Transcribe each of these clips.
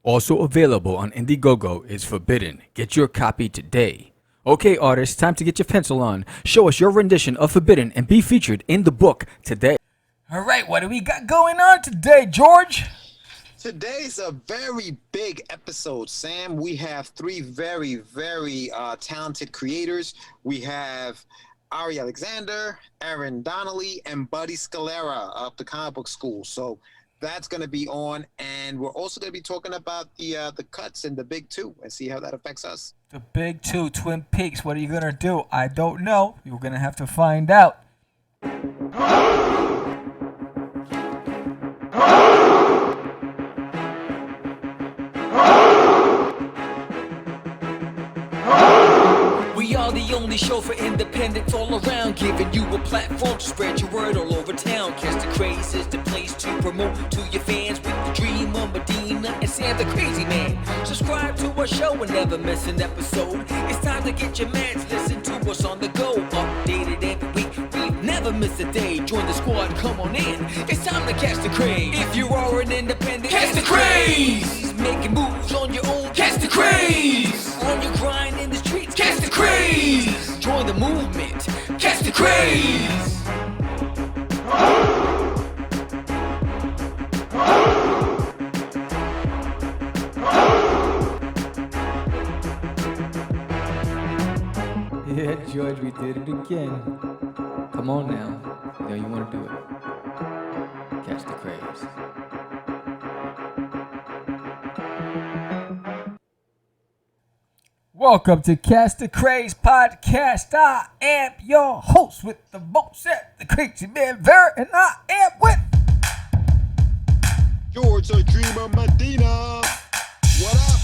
Also available on Indiegogo is Forbidden. Get your copy today. Okay, artists, time to get your pencil on. Show us your rendition of Forbidden and be featured in the book today. All right, what do we got going on today, George? Today's a very big episode, Sam. We have three very talented creators. We have Ari Alexander, Aaron Donnelly, and Buddy Scalera of the Comic Book School. So that's going to be on, and we're also going to be talking about the cuts in the Big Two and see how that affects us. The Big Two, Twin Peaks. What are you going to do? I don't know. You're going to have to find out. We are the only show for independents all around, giving you a platform to spread your word all over town. Cast the Craze is the place to promote to your fans with the dream of Medina and Sam the Crazy Man. Subscribe to our show and never miss an episode. It's time to get your mans, listen to us on the go. Updated every week, we never miss a day. Join the squad, come on in. It's time to catch the Craze. If you are an independent, catch the Craze. Making moves on your own, catch the Craze. On your grind in the streets, catch the Craze. Join the movement, catch the Craze. Yeah, George, we did it again. Come on now. You know you want to do it. Catch the Craze. Welcome to Catch the Craze podcast. I am your host with the most, the Crazy Man Vera, and I am with George, the Dream of Medina. What up?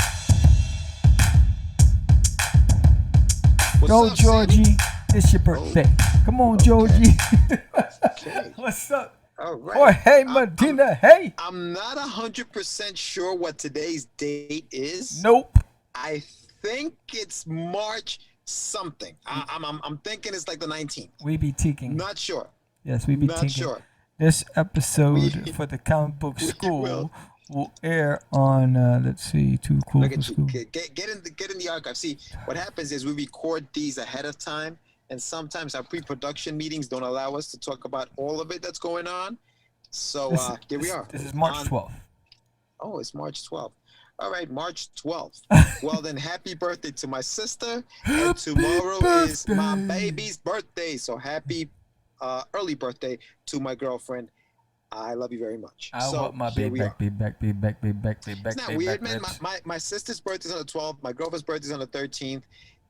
What's Go, up, Georgie. Sammy? It's your birthday. Come on, Georgie. Okay. What's up? All right. Oh, hey, Medina. Hey. I'm not 100% sure what today's date is. Nope. I think it's March something. I'm thinking it's like the 19th. We be teaking. Not sure. Yes, we be Not teaking. sure. This episode for the comic book school will air on, let's see, Too Cool Look for at you. School. Get in the archive. See, what happens is we record these ahead of time, and sometimes our pre-production meetings don't allow us to talk about all of it that's going on. So here we are. This is March 12th. Oh, it's March 12th. All right, March 12th. Well, then, happy birthday to my sister. And tomorrow is my baby's birthday. So happy early birthday to my girlfriend. I love you very much. I so want my here we are. back. It's not weird, man. My sister's birthday's on the 12th. My girlfriend's birthday's on the 13th.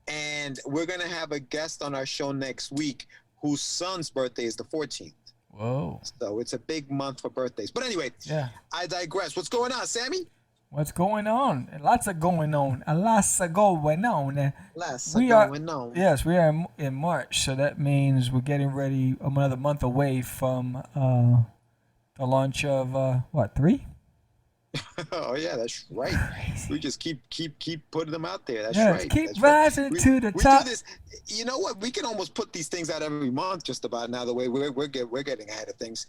And we're going to have a guest on our show next week whose son's birthday is the 14th. Whoa. So it's a big month for birthdays. But anyway, Yeah. I digress. What's going on, Sammy? What's going on? Lots of going on. Lots of going on. Last We going on. Yes, we are in March, so that means we're getting ready another month away from the launch of, 3? Oh yeah, that's right. We just keep putting them out there. That's Yes, right. keep That's rising right. to the we top. do this. You know what? We can almost put these things out every month, just about now. The way we're getting ahead of things.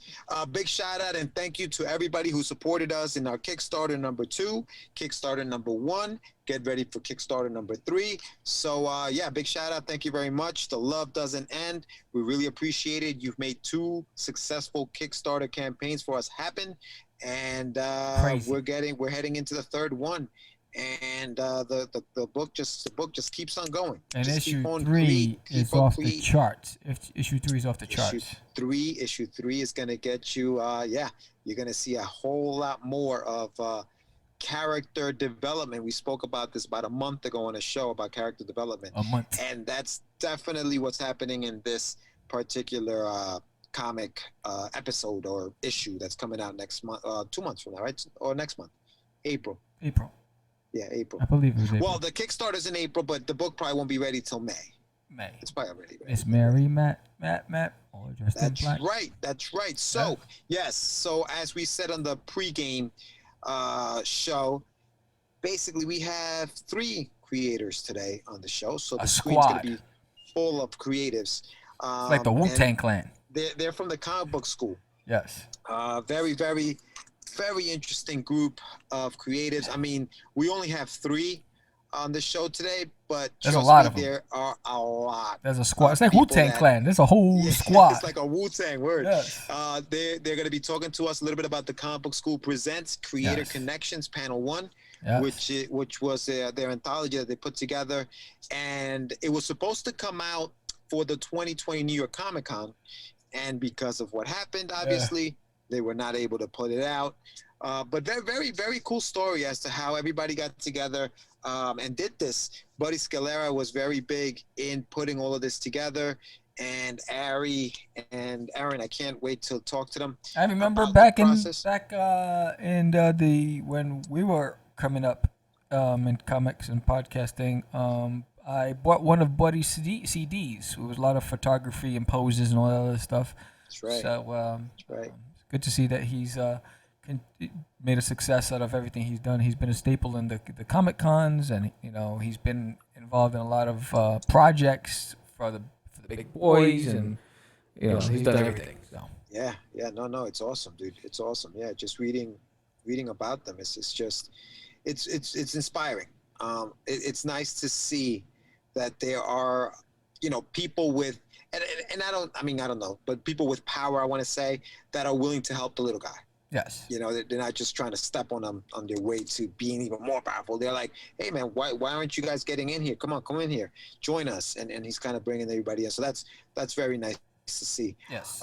Big shout out and thank you to everybody who supported us in our Kickstarter number 2, Kickstarter number 1. Get ready for Kickstarter number 3. So yeah, big shout out. Thank you very much. The love doesn't end. We really appreciate it. You've made 2 successful Kickstarter campaigns for us happen. And we're heading into the third one, and the book just keeps on going. And just issue 3 is off the charts. Issue 3 is off the charts. Issue 3 is gonna get you. You're gonna see a whole lot more of character development. We spoke about this about a month ago on a show about character development. A month. And that's definitely what's happening in this particular comic episode or issue that's coming out next month, 2 months from now, right? Or next month, April. Yeah, April. I believe it was April. Well, the Kickstarter's in April, but the book probably won't be ready till May. May. It's probably already ready. It's Mary, Matt, all dressed in That's black. right. That's right. So, yes. So, as we said on the pregame show, basically we have 3 creators today on the show. So the screen's going to be full of creatives. Like the Wu-Tang Clan. They're from the comic book school. Yes. Very very interesting group of creatives. I mean, we only have 3 on the show today, but there's a trust lot me, of them. there are a lot. There's a squad. It's like People Wu-Tang that- Clan. There's a whole Yeah, squad. It's like a Wu-Tang word. Yes. They're going to be talking to us a little bit about the Comic Book School Presents Creator Yes. Connections Panel 1, Yes. which was their anthology that they put together. And it was supposed to come out for the 2020 New York Comic Con. And because of what happened, obviously, they were not able to put it out. But very, very, very cool story as to how everybody got together and did this. Buddy Scalera was very big in putting all of this together. And Ari and Aaron, I can't wait to talk to them. I remember about back the in process. the when we were coming up in comics and podcasting. I bought one of Buddy's CDs. It was a lot of photography and poses and all that other stuff. That's right. So That's right. it's good to see that he's made a success out of everything he's done. He's been a staple in the Comic Cons, and he's been involved in a lot of projects for the big boys, and he's done everything. So Yeah. No, it's awesome, dude. It's awesome. Yeah, just reading about them. It's just, it's inspiring. It's nice to see that there are, people with, and I don't know, but people with power, I want to say, that are willing to help the little guy. yes, They're not just trying to step on them on their way to being even more powerful. They're like, hey man, why aren't you guys getting in here? Come in here, join us. And he's kind of bringing everybody in. So that's very nice to see. yes.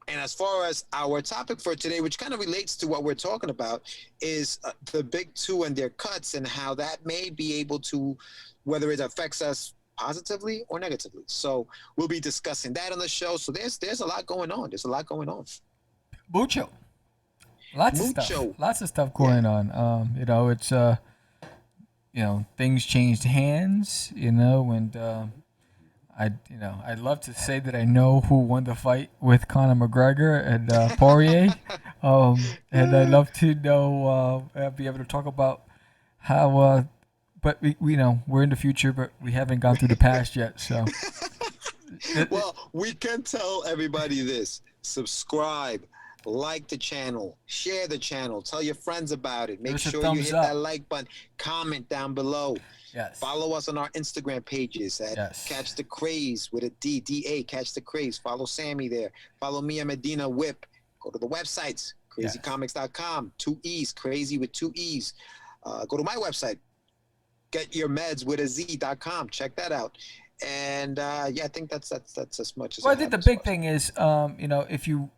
And as far as our topic for today, which kind of relates to what we're talking about, is the big 2 and their cuts, and how that may be able to, whether it affects us positively or negatively. So we'll be discussing that on the show. So there's a lot going on. There's a lot going on. Mucho. Lots of stuff going on. It's things changed hands, and I'd love to say that I know who won the fight with Conor McGregor and Poirier, and I'd love to know, be able to talk about how, but we we're in the future, but we haven't gone through the past yet. So, Well, we can tell everybody this: subscribe, like the channel, share the channel, tell your friends about it. Make Give us a sure you thumbs hit up. that like button, comment down below. yes, Follow us on our Instagram pages at Yes. Catch the Craze with a D-A, Catch the Craze. Follow Sammy there. Follow me at Medina Whip. Go to the websites, crazycomics.com, 2 E's, crazy with 2 E's. Go to my website, getyourmeds.com. Check that out. And I think that's as much as Well, I think the big thing is, if you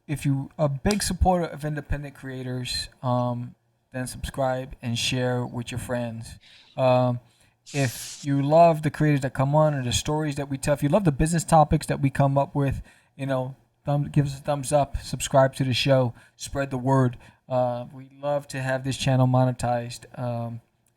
are a big supporter of independent creators, then subscribe and share with your friends. If you love the creators that come on and the stories that we tell, if you love the business topics that we come up with, give us a thumbs up, subscribe to the show, spread the word. We love to have this channel monetized,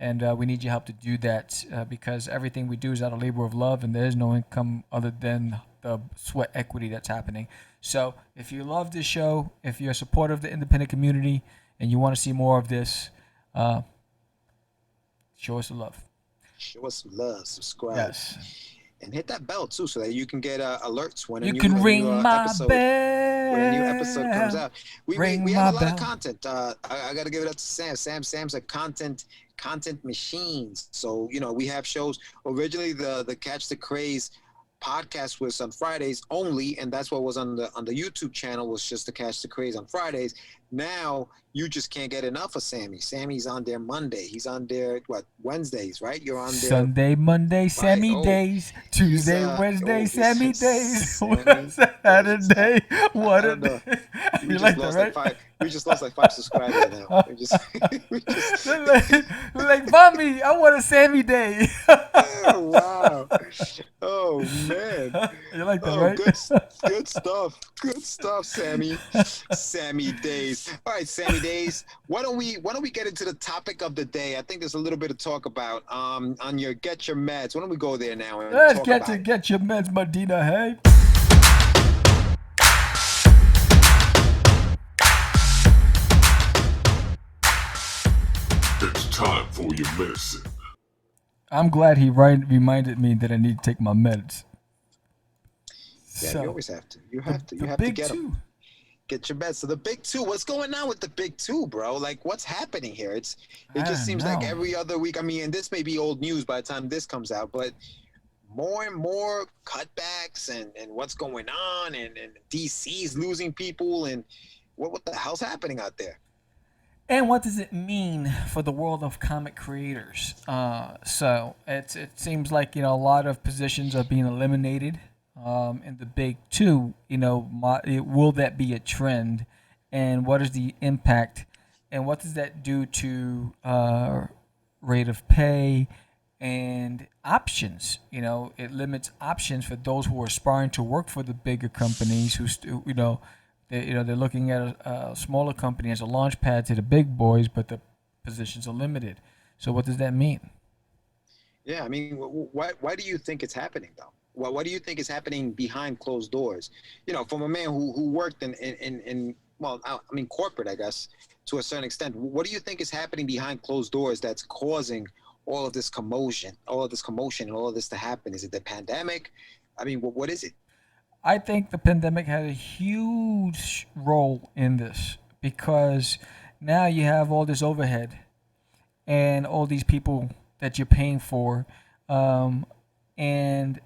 and we need your help to do that, because everything we do is out of labor of love, and there is no income other than the sweat equity that's happening. So if you love this show, if you're a supporter of the independent community, and you want to see more of this, show us the love. Show us some love, subscribe. Yes. And hit that bell too, so that you can get alerts when You can ring my episode, bell. when a new episode comes out. We Ring have a my lot of bell. content. I got to give it up to Sam. Sam's a content machines. So we have shows. Originally, the Catch the Craze podcast was on Fridays only, and that's what was on the YouTube channel, was just to Catch the Craze on Fridays. Now you just can't get enough of Sammy. Sammy's on there Monday. He's on there Wednesdays, right? You're on there Sunday, Monday, Sammy oh, days. Tuesday, Wednesday, Sammy days. Saturday, what I a don't know. day. We You just like lost that, right? we just lost like 5 subscribers now. We just like, mommy, I want a Sammy day. oh, wow. Oh man. You like that, Oh, right? good stuff, Sammy. Sammy Days. All right, Sammy Days. Why don't we get into the topic of the day? I think there's a little bit to talk about on your Get Your Meds. Why don't we go there now and Let's talk get about to it? Get Your Meds, Medina, hey? It's time for your medicine. I'm glad he reminded me that I need to take my meds. Yeah, So, you always have to. You have to the get big them. two. Get your bets. So the big two, what's going on with the big two, bro? Like, what's happening here? It just seems like every other week. I mean, and this may be old news by the time this comes out, but more and more cutbacks and what's going on, and DC's losing people, and what the hell's happening out there? And what does it mean for the world of comic creators? So it seems like, a lot of positions are being eliminated in the big two. Will that be a trend? And what is the impact? And what does that do to rate of pay and options? It limits options for those who are aspiring to work for the bigger companies they're looking at a smaller company as a launch pad to the big boys, but the positions are limited. So what does that mean? Yeah, I mean, why do you think it's happening, though? What do you think is happening behind closed doors? From a man who worked in corporate, I guess, to a certain extent. What do you think is happening behind closed doors that's causing all of this commotion, and all of this to happen? Is it the pandemic? I mean, what is it? I think the pandemic had a huge role in this, because now you have all this overhead and all these people that you're paying for. And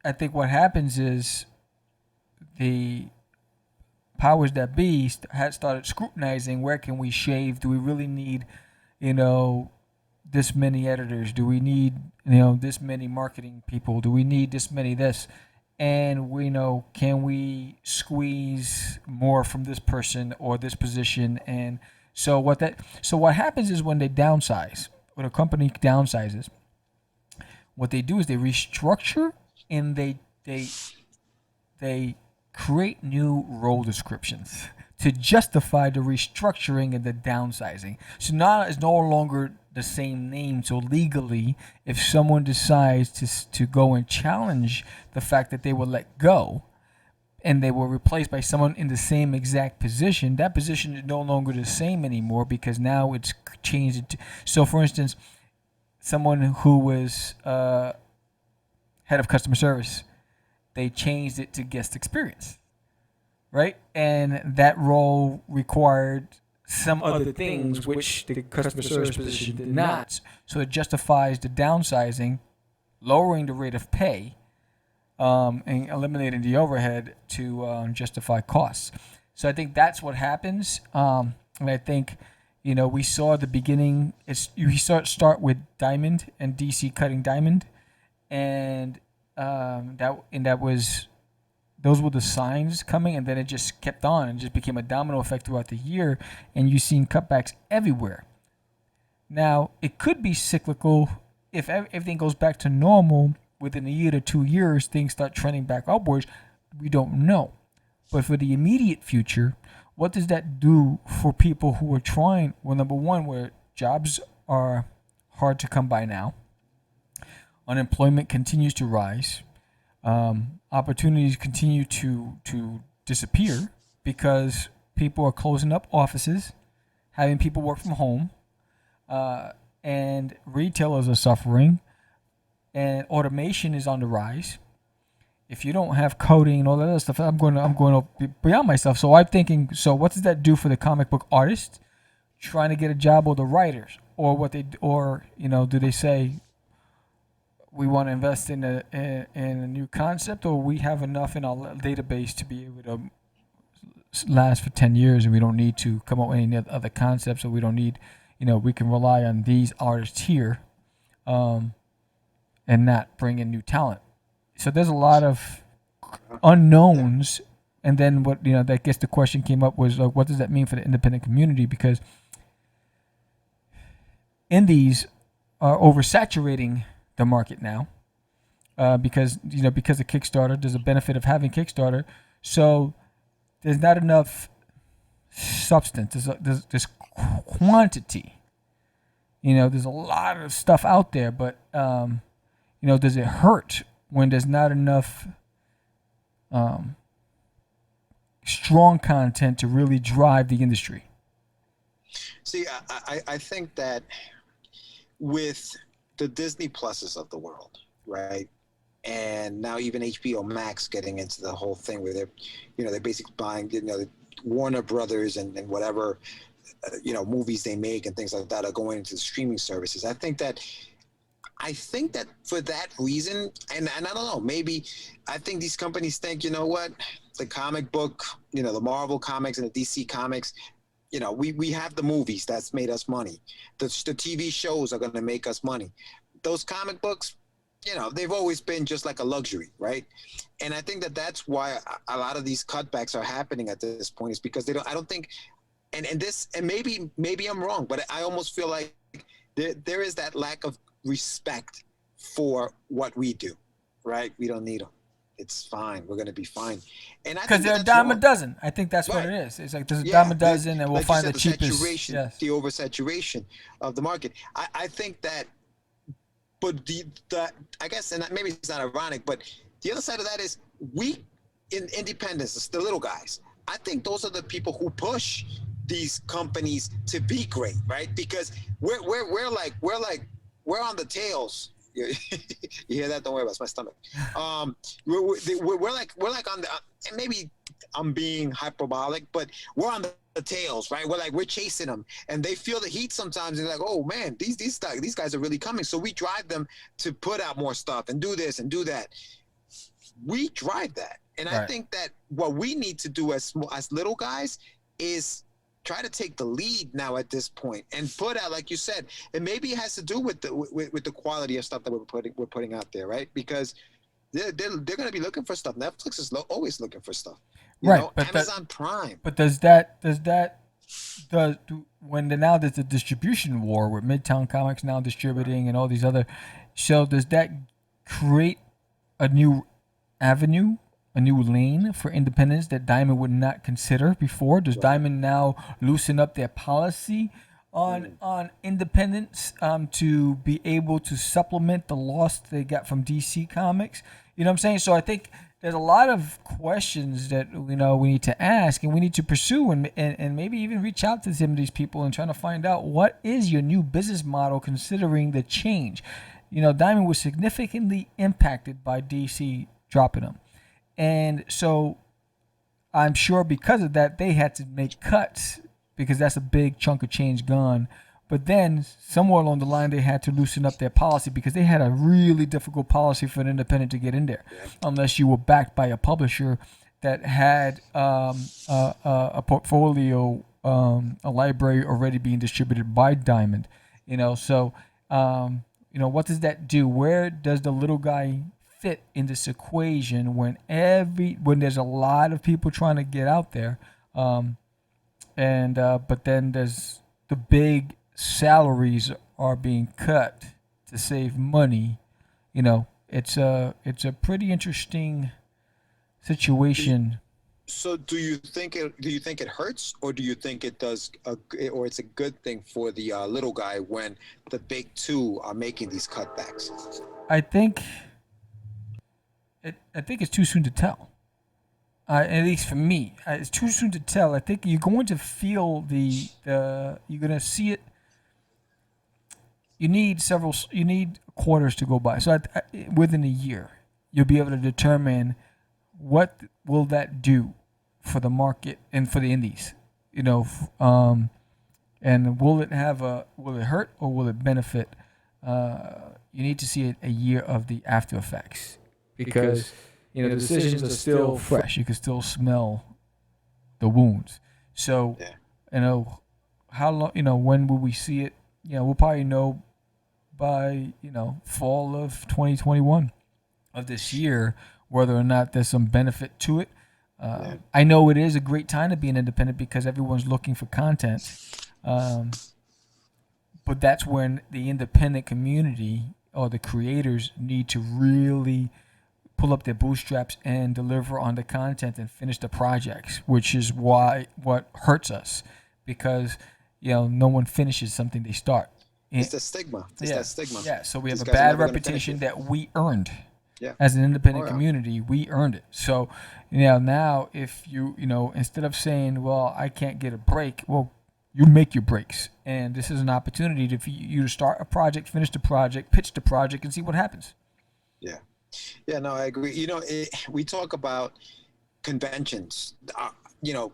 I think what happens is the powers that be had started scrutinizing, where can we shave? Do we really need, this many editors? Do we need, this many marketing people? Do we need this many this? And we know, can we squeeze more from this person or this position? And so what happens is, when they downsize, when a company downsizes, what they do is they restructure, and they create new role descriptions to justify the restructuring and the downsizing. So now it's no longer the same name. So legally, if someone decides to go and challenge the fact that they were let go and they were replaced by someone in the same exact position, that position is no longer the same anymore, because now it's changed. So, for instance, someone who was head of customer service, they changed it to guest experience, right? And that role required some other things which the customer service position did not. So it justifies the downsizing, lowering the rate of pay, and eliminating the overhead to justify costs. So I think that's what happens. And I think, we saw the beginning. We start with Diamond and DC cutting Diamond, and those were the signs coming, and then it just kept on and just became a domino effect throughout the year, and you've seen cutbacks everywhere. Now, it could be cyclical. If everything goes back to normal within a year to 2 years, things start trending back upwards. We don't know. But for the immediate future, what does that do for people who are trying? Well, number one, where jobs are hard to come by now, unemployment continues to rise. Opportunities continue to disappear, because people are closing up offices, having people work from home, and retailers are suffering, and automation is on the rise. If you don't have coding and all that other stuff, I'm going to be beyond myself. So I'm thinking, so what does that do for the comic book artist trying to get a job, or the writers, or do they say, we want to invest in a new concept, or we have enough in our database to be able to last for 10 years, and we don't need to come up with any other concepts, or we don't need, we can rely on these artists here, and not bring in new talent. So there's a lot of unknowns. And then what, I guess the question came up was, what does that mean for the independent community? Because indies are oversaturating the market now, because of Kickstarter. There's a benefit of having Kickstarter, so there's not enough substance. There's quantity. There's a lot of stuff out there, but does it hurt when there's not enough strong content to really drive the industry? See, I think that with the Disney Pluses of the world, right? and now even HBO Max getting into the whole thing where they're basically buying, the Warner Brothers and whatever, movies they make and things like that are going into the streaming services. I think that for that reason, and I don't know, maybe I think these companies think, you know what, the comic book, the Marvel comics and the DC comics, we have the movies that's made us money. The TV shows are going to make us money. Those comic books, they've always been just like a luxury, right? And I think that that's why a lot of these cutbacks are happening at this point, is because I don't think, and maybe I'm wrong, but I almost feel like there is that lack of respect for what we do, right? We don't need them. It's fine. We're going to be fine. And because they're a dime a dozen. I think that's what it is. It's like there's a dime a dozen, and we'll find the cheapest. The oversaturation of the market. I think that, but the I guess, and maybe it's not ironic, but the other side of that is we in independents, the little guys. I think those are the people who push these companies to be great, right? Because we're on the tails. You hear that? Don't worry about it. It's my stomach. We're like on the, and maybe I'm being hyperbolic, but we're on the tails, right? We're chasing them, and they feel the heat sometimes. They're like, oh man, these guys are really coming. So we drive them to put out more stuff and do this and do that. We drive that, and right. I think that what we need to do as little guys is try to take the lead now at this point and put out, like you said, and maybe it has to do with the quality of stuff that we're putting out there, right? Because they're going to be looking for stuff. Netflix is always looking for stuff, right? But Amazon Prime. But when now there's a distribution war with Midtown Comics now distributing and all these other, so does that create a new avenue, a new lane for independents that Diamond would not consider before? Does Diamond now loosen up their policy on independents to be able to supplement the loss they got from DC Comics? You know what I'm saying? So I think there's a lot of questions that we need to ask and we need to pursue and maybe even reach out to some of these people and trying to find out what is your new business model considering the change. Diamond was significantly impacted by DC dropping them. And so I'm sure because of that, they had to make cuts because that's a big chunk of change gone. But then somewhere along the line, they had to loosen up their policy because they had a really difficult policy for an independent to get in there, unless you were backed by a publisher that had a portfolio, a library already being distributed by Diamond. So what does that do? Where does the little guy fit in this equation when there's a lot of people trying to get out there, but then there's the big salaries are being cut to save money. It's a pretty interesting situation. So do you think it hurts, or do you think it does, or it's a good thing for the little guy when the big two are making these cutbacks? I think it's too soon to tell. At least for me, it's too soon to tell. I think you're going to feel you're going to see it. You need quarters to go by. So within a year, you'll be able to determine what will that do for the market and for the indies. And will it hurt or will it benefit? You need to see a year of the after effects. Because the decisions are still fresh. You can still smell the wounds. So, how long? When will we see it? We'll probably know by fall of 2021 of this year whether or not there's some benefit to it. I know it is a great time to be an independent because everyone's looking for content. But that's when the independent community or the creators need to really pull up their bootstraps and deliver on the content and finish the projects, which is what hurts us because no one finishes something they start. It's the stigma. That stigma. Yeah, so we have a bad reputation that we earned. Yeah. As an independent community, we earned it. So now if you instead of saying, well, I can't get a break, well, you make your breaks. And this is an opportunity for you to start a project, finish the project, pitch the project, and see what happens. Yeah. Yeah, no, I agree. We talk about conventions, you know,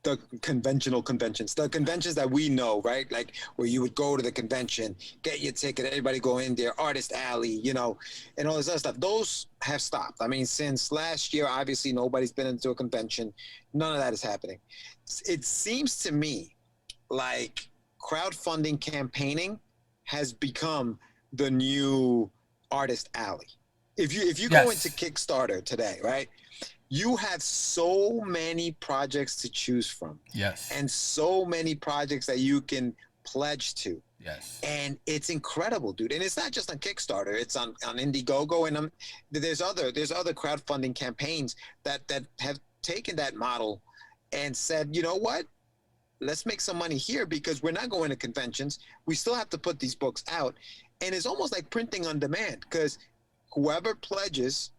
the conventional conventions, the conventions that we know, right? Like where you would go to the convention, get your ticket, everybody go in there, Artist Alley, and all this other stuff. Those have stopped. I mean, since last year, obviously nobody's been into a convention. None of that is happening. It seems to me like crowdfunding campaigning has become the new Artist Alley. If you go into Yes. Kickstarter today, right? You have so many projects to choose from Yes. and so many projects that you can pledge to. Yes. And it's incredible, dude. And it's not just on Kickstarter, it's on Indiegogo, and there's other crowdfunding campaigns that have taken that model and said, you know what? Let's make some money here because we're not going to conventions. We still have to put these books out. And it's almost like printing on demand because whoever pledges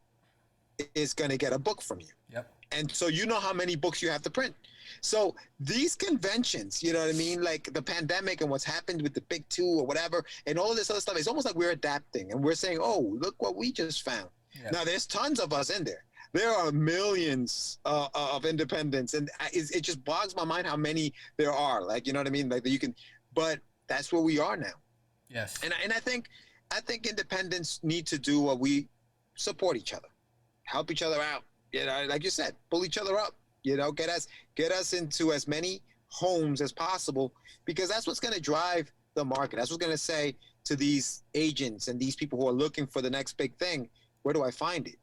is going to get a book from you. Yep. And so you know how many books you have to print. So these conventions, you know what I mean? Like the pandemic and what's happened with the big two or whatever, and all of this other stuff, it's almost like we're adapting and we're saying, oh, look what we just found. Yep. Now there's tons of us in there. There are millions of independents, and it just bogs my mind how many there are. Like, you know what I mean? Like but that's where we are now. Yes. And I think independents need to do what we support each other, help each other out. Like you said, pull each other up. Get us into as many homes as possible because that's what's going to drive the market. That's what's going to say to these agents and these people who are looking for the next big thing, where do I find it?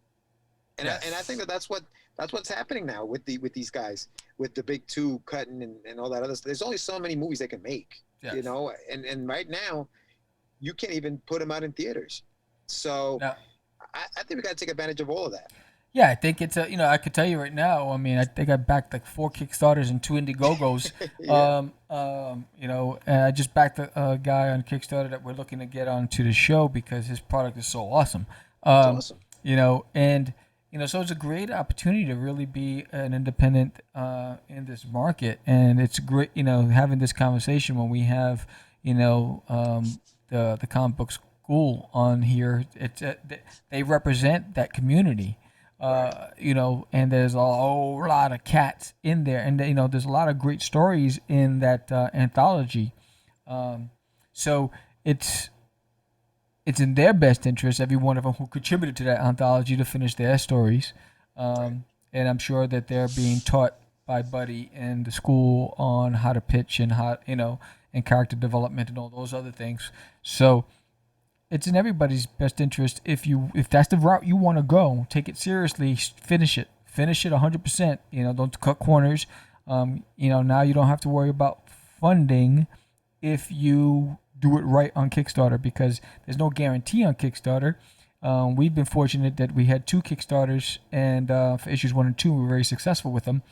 And Yes. I think that's what's happening now with these guys, with the big two cutting and all that other stuff. There's only so many movies they can make, Yes. and right now you can't even put them out in theaters. So Now, I think we got to take advantage of all of that. yeah, I think it's I could tell you right now. I mean, I think I backed like 4 Kickstarters and 2 Indiegogos. Yeah. And I just backed a guy on Kickstarter that we're looking to get onto the show because his product is so awesome. It's awesome. So it's a great opportunity to really be an independent in this market, and it's great, having this conversation when we have, the comic book school on here. It's they represent that community. And there's a whole lot of cats in there, and there's a lot of great stories in that anthology. So it's in their best interest, every one of them who contributed to that anthology, to finish their stories. And I'm sure that they're being taught by Buddy in the school on how to pitch and how and character development and all those other things. So it's in everybody's best interest if that's the route you want to go. Take it seriously, finish it 100%. Don't cut corners. Now you don't have to worry about funding if you do it right on Kickstarter because there's no guarantee on Kickstarter. We've been fortunate that we had 2 Kickstarters, and for issues 1 and 2, we were very successful with them.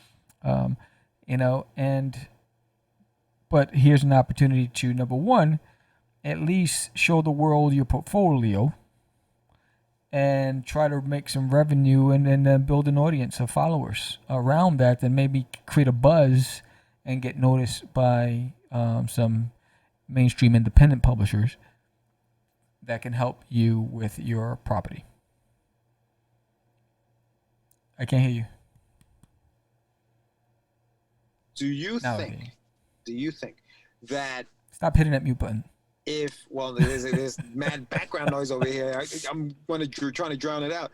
But here's an opportunity to, number one, at least show the world your portfolio and try to make some revenue and then build an audience of followers around that, and maybe create a buzz and get noticed by some mainstream independent publishers that can help you with your property. I can't hear you. Do you Now I think? hear you. Do you think that Stop hitting that mute button. there's mad background noise over here. I'm trying to drown it out.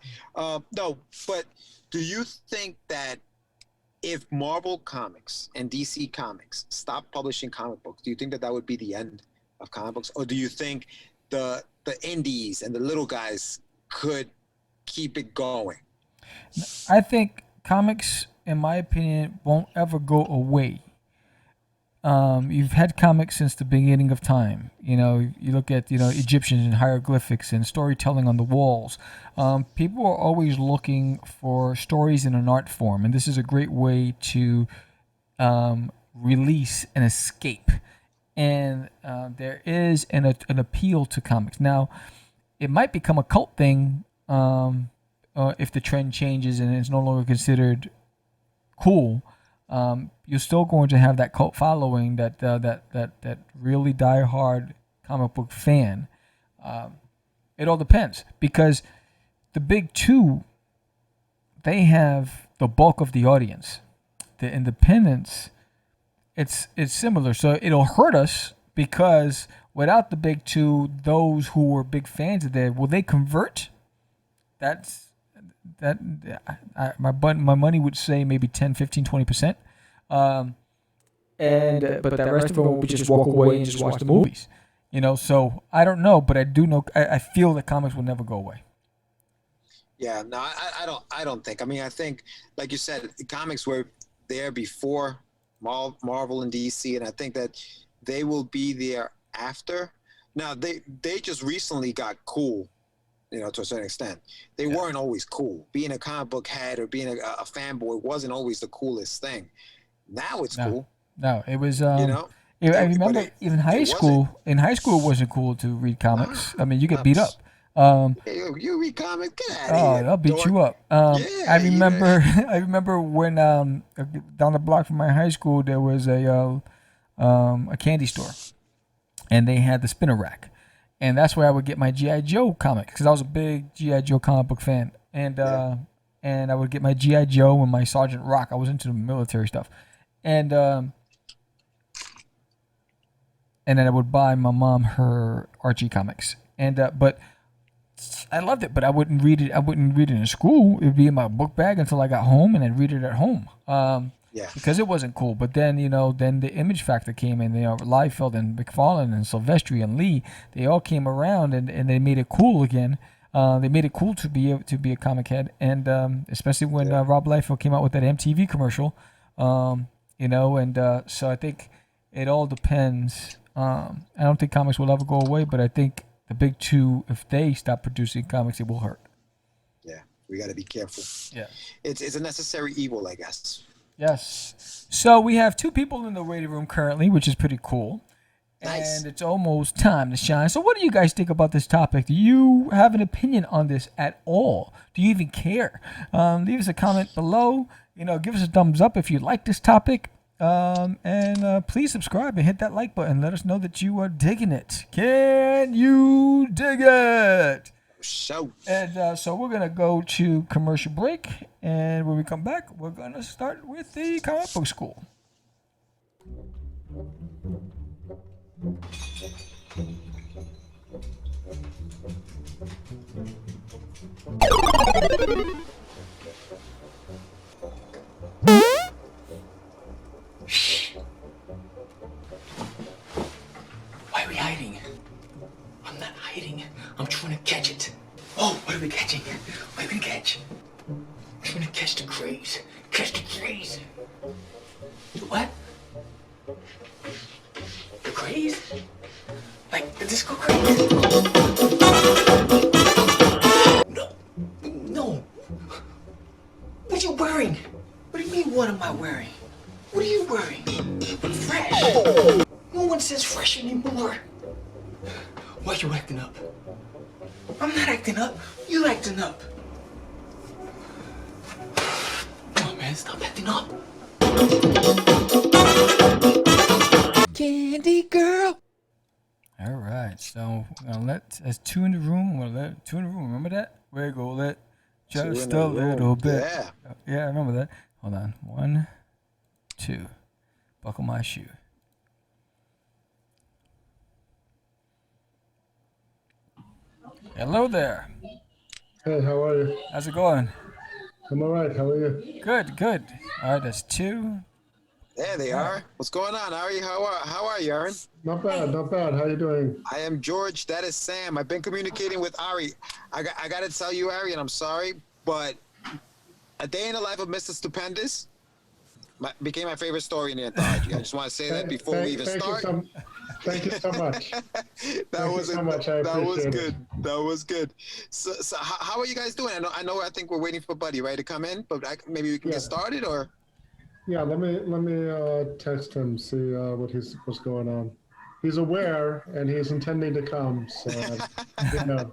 No, but do you think that if Marvel Comics and DC Comics stop publishing comic books, do you think that would be the end of comic books, or do you think the indies and the little guys could keep it going? I think comics, in my opinion, won't ever go away. You've had comics since the beginning of time. You look at Egyptians and hieroglyphics and storytelling on the walls. People are always looking for stories in an art form, and this is a great way to release and escape. And there is an appeal to comics. Now, it might become a cult thing if the trend changes and it's no longer considered cool. You're still going to have that cult following, that really die-hard comic book fan. It all depends, because the big two, they have the bulk of the audience. The independents, it's similar. So it'll hurt us because without the big two, those who were big fans of that, will they convert? My money would say maybe 10, 15, 20%. But that rest of them would just walk away and just watch the movies. So I don't know, but I do know. I feel that comics will never go away. Yeah, no, I don't think. I mean, I think, like you said, comics were there before Marvel and DC, and I think that they will be there after. Now, they just recently got cool, to a certain extent. They weren't always cool. Being a comic book head or being a fanboy wasn't always the coolest thing. Now it's cool. No, it was. I remember even high school. In high school, it wasn't cool to read comics. I mean, you get beat up. You read comics? Get out of here. I'll beat you up. I remember. I remember when down the block from my high school there was a candy store, and they had the spinner rack, and that's where I would get my G.I. Joe comics because I was a big G.I. Joe comic book fan, and I would get my G.I. Joe and my Sergeant Rock. I was into the military stuff, and then I would buy my mom her Archie comics, but I loved it, but I wouldn't read it. I wouldn't read it in school. It would be in my book bag until I got home, and I'd read it at home. Because it wasn't cool. But then, then the Image factor came in. Liefeld and McFarlane and Silvestri and Lee, they all came around and they made it cool again. They made it cool to be a comic head, and especially when Rob Liefeld came out with that MTV commercial. So I think it all depends. I don't think comics will ever go away, but I think the big two, if they stop producing comics, it will hurt. Yeah, we got to be careful. Yeah, it's a necessary evil, I guess. Yes. So we have two people in the waiting room currently, which is pretty cool. Nice. And it's almost time to shine. So what do you guys think about this topic? Do you have an opinion on this at all? Do you even care? Leave us a comment below. Give us a thumbs up if you like this topic. And please subscribe and hit that like button. Let us know that you are digging it. Can you dig it? So. And so we're going to go to commercial break. And when we come back, we're going to start with the comic book school. Why are we hiding? I'm not hiding. I'm trying to catch it. Oh, what are we catching? What are we gonna catch? I'm trying to catch the Craze. Catch the Craze. What? The Craze? Like the disco Craze? No. What are you wearing? What do you mean, what am I wearing? What are you wearing? I'm fresh. No one says fresh anymore. Why are you acting up? I'm not acting up. You acting up. Come on, man. Stop acting up. Candy girl. All right. So there's two in the room. We'll let two in the room. Remember that? We're going to let just a little bit. Yeah, I remember that. Hold on. 1, 2. Buckle my shoe. Hello there. Hey, how are you? How's it going? I'm all right. How are you? Good. All right, that's 2. There they are. What's going on, Ari? How are you, Aaron? Not bad. How you doing? I am George. That is Sam. I've been communicating with Ari. I got to tell you, Ari, and I'm sorry, but A Day in the Life of Mr. Stupendous became my favorite story in the anthology. I just want to say that before we even start. Thank you so much. That was good. So how are you guys doing? I think we're waiting for Buddy, right, to come in, but maybe we can get started, or? Yeah, let me text him, see what's going on. He's aware and he's intending to come. So let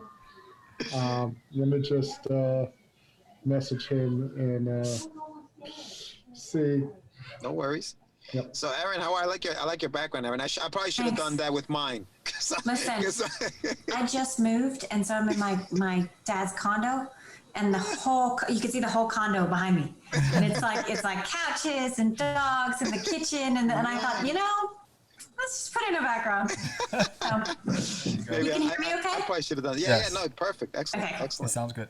me just message him and see. No worries. Yep. So Aaron, I like your background, Aaron. I probably should have done that with mine. Listen, I just moved, and so I'm in my dad's condo, and you can see the whole condo behind me, and it's like couches and dogs in the kitchen, and I thought, let's just put it in the background. You can hear me okay? I probably should have done it. Yes. No, perfect. Excellent. Okay. Excellent. That sounds good.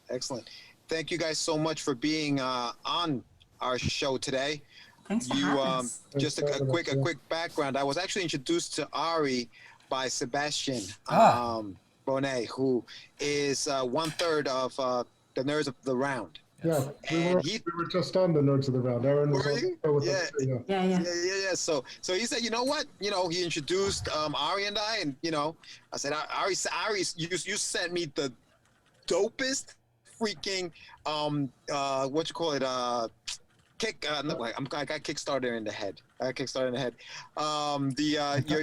Excellent. Thank you guys so much for being on our show today. Thanks for having us. Just a quick background. I was actually introduced to Ari by Sebastian Bonet, who is 1/3 of the Nerds of the Round. Yeah, we were just on the Nerds of the Round. Aaron was on the show with us. Yeah. So he said, you know what? He introduced Ari and I, and I said, Ari, you sent me the dopest freaking what you call it? I got Kickstarter in the head.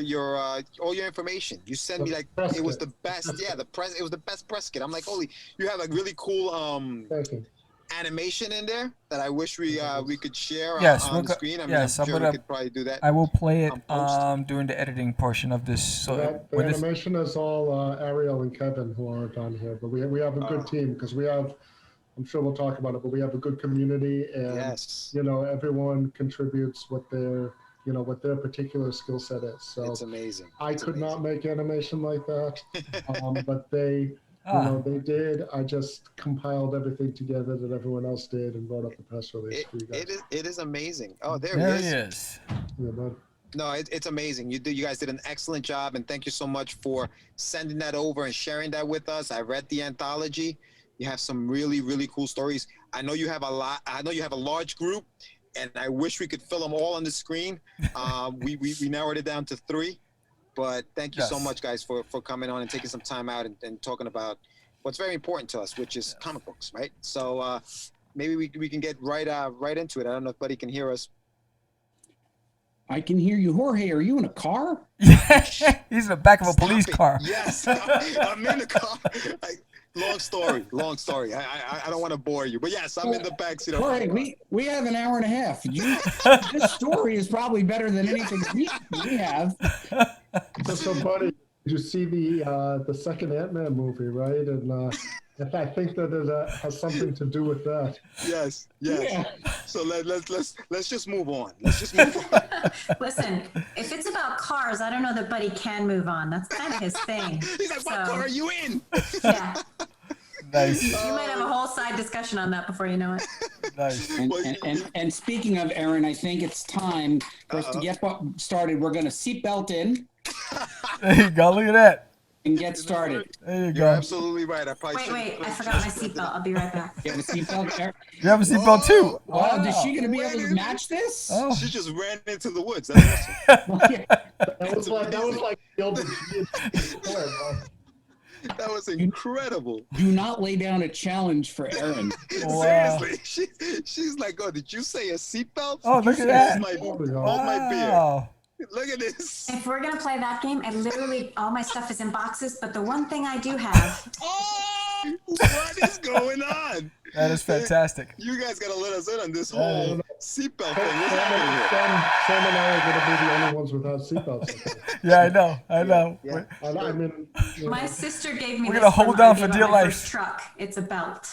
Your all your information. You sent me like it was the best. Yeah, it was the best press kit. I'm like, holy, you have a really cool animation in there that I wish we could share on the screen. I'm sure we could probably do that. I will play it during the editing portion of this. So the animation is all Ariel and Kevin who aren't on here, but we have a good team because we have. I'm sure we'll talk about it, but we have a good community, and everyone contributes what their particular skill set is. So it's amazing. I could not make animation like that, but they did. I just compiled everything together that everyone else did and wrote up the press release for you guys. It is amazing. Oh, there he is. Yeah, man. No, it's amazing. You guys did an excellent job, and thank you so much for sending that over and sharing that with us. I read the anthology. You have some really, really cool stories. I know you have a lot. I know you have a large group, and I wish we could fill them all on the screen. We narrowed it down to 3, but thank you so much, guys, for coming on and taking some time out and talking about what's very important to us, which is comic books, right? So maybe we can get right into it. I don't know if Buddy can hear us. I can hear you. Jorge, are you in a car? He's in the back of a police car. Yes, I'm in the car. Long story. I don't want to bore you, but yes, I'm in the backseat. Jorge, we have an hour and a half. This story is probably better than anything we have. So, Buddy, did you see the second Ant-Man movie, right? And I think that it has something to do with that. Yes. Yeah. So let's just move on. Listen, if it's about cars, I don't know that Buddy can move on. That's kind of his thing. He's like, what car are you in? Yeah. Nice. You might have a whole side discussion on that before you know it. Nice. And speaking of Aaron, I think it's time for us to get started. We're going to seatbelt in. There you go. Look at that. And get started. There you go. You're absolutely right. I probably Wait, I forgot my seatbelt. I'll be right back. You have a seatbelt there? You have a seatbelt too. Oh, is she going to be able to match this? Oh. She just ran into the woods. That's awesome. That was like the old. That was incredible. Do not lay down a challenge for Aaron. Wow. Seriously, she's like, "Oh, did you say a seatbelt?" Oh, look at that. Hold my beer. Wow. Look at this. If we're gonna play that game, all my stuff is in boxes, but the one thing I do have. Oh, what is going on? That is fantastic. You guys gotta let us in on this whole seatbelt thing. What's Sam and I are going to be the only ones without seatbelts. Yeah, I know. Yeah. I mean, My sister gave me. We're this gonna hold for on my for dear my life. first truck. It's a belt.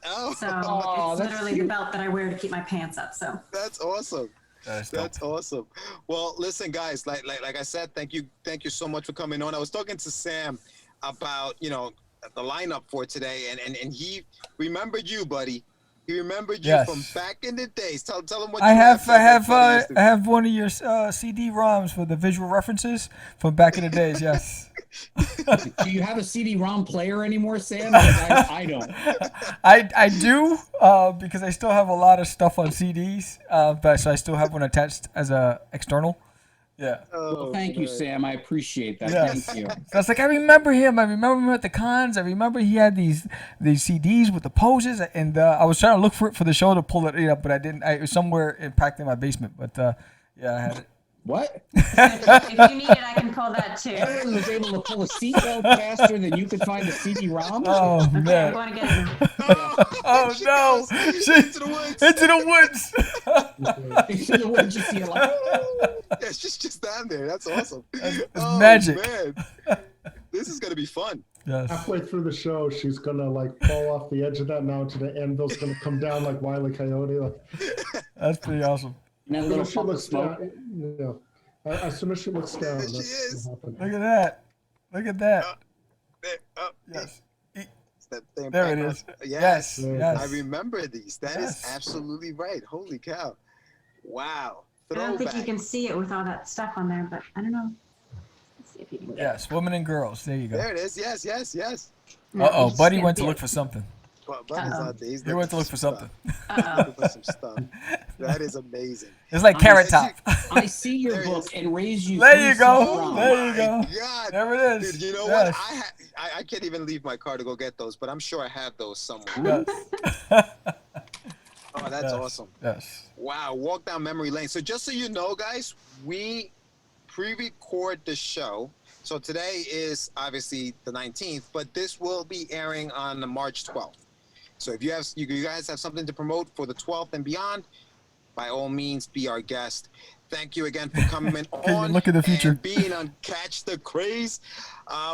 Oh, So it's that's literally cute. the belt that I wear to keep my pants up. So that's awesome. That's awesome. Well, listen, guys. Like I said, thank you so much for coming on. I was talking to Sam about the lineup for today, and he remembered you, buddy. He remembered you from back in the days. Tell him what I you have one of your CD-ROMs for the visual references from back in the days. Yes. Do you have a CD-ROM player anymore, Sam? I don't. I do because I still have a lot of stuff on CDs, but so I still have one attached as a external. Yeah. Well, thank you, Sam. I appreciate that. Yes. Thank you. So I was like, I remember him. I remember him at the cons. I remember he had these CDs with the poses, and I was trying to look for it for the show to pull it up, but I didn't. It was somewhere packed in my basement. But yeah, I had it. What? if you need it, I can pull that too. Aaron was able to pull a seatbelt faster than you could find a CD-ROM? Oh, Okay, I'm man. going to get it. Oh, no. Into the woods. Into the woods. Into the woods, you see a lot. Yeah, she's just down there. That's awesome. It's magic. Man. This is gonna be fun. Yes. Halfway through the show, she's gonna like fall off the edge of that mountain. The anvil's gonna come down like Wile E. Coyote. Like, That's pretty awesome. And that as little soon as she puff of looks smoke. down, as soon as she looks down, There she that's is. what happened. Look at that. Look at that. There, Yes. that thing There it back is. on- Yes. Yes. I remember these. That is Yes. absolutely right. Holy cow! Wow. I don't think you Throwback. can see it with all that stuff on there, but I don't know. Let's see if you can get Yes. Women and girls. There you go. There it is. Yes. it. Uh-oh. You Buddy just went to can't look see for it. something. Well, Buddy's out there. He's He went to look for something. Looking for some stuff. That is amazing. It's like Carrot Top. I see your There it book is. and raise you. There 3 you seats go. wrong. There you go. God. There it is. Dude, you know Yes. what? I can't even leave my car to go get those, but I'm sure I have those somewhere. Yes. Oh, that's Yes. awesome. Yes. Wow, walk down memory lane. So just so you know, guys, we pre-record the show. So today is obviously the 19th, but this will be airing on the March 12th. So if you guys have something to promote for the 12th and beyond, by all means, be our guest. Thank you again for coming on Look at the future. and being on Catch the Craze.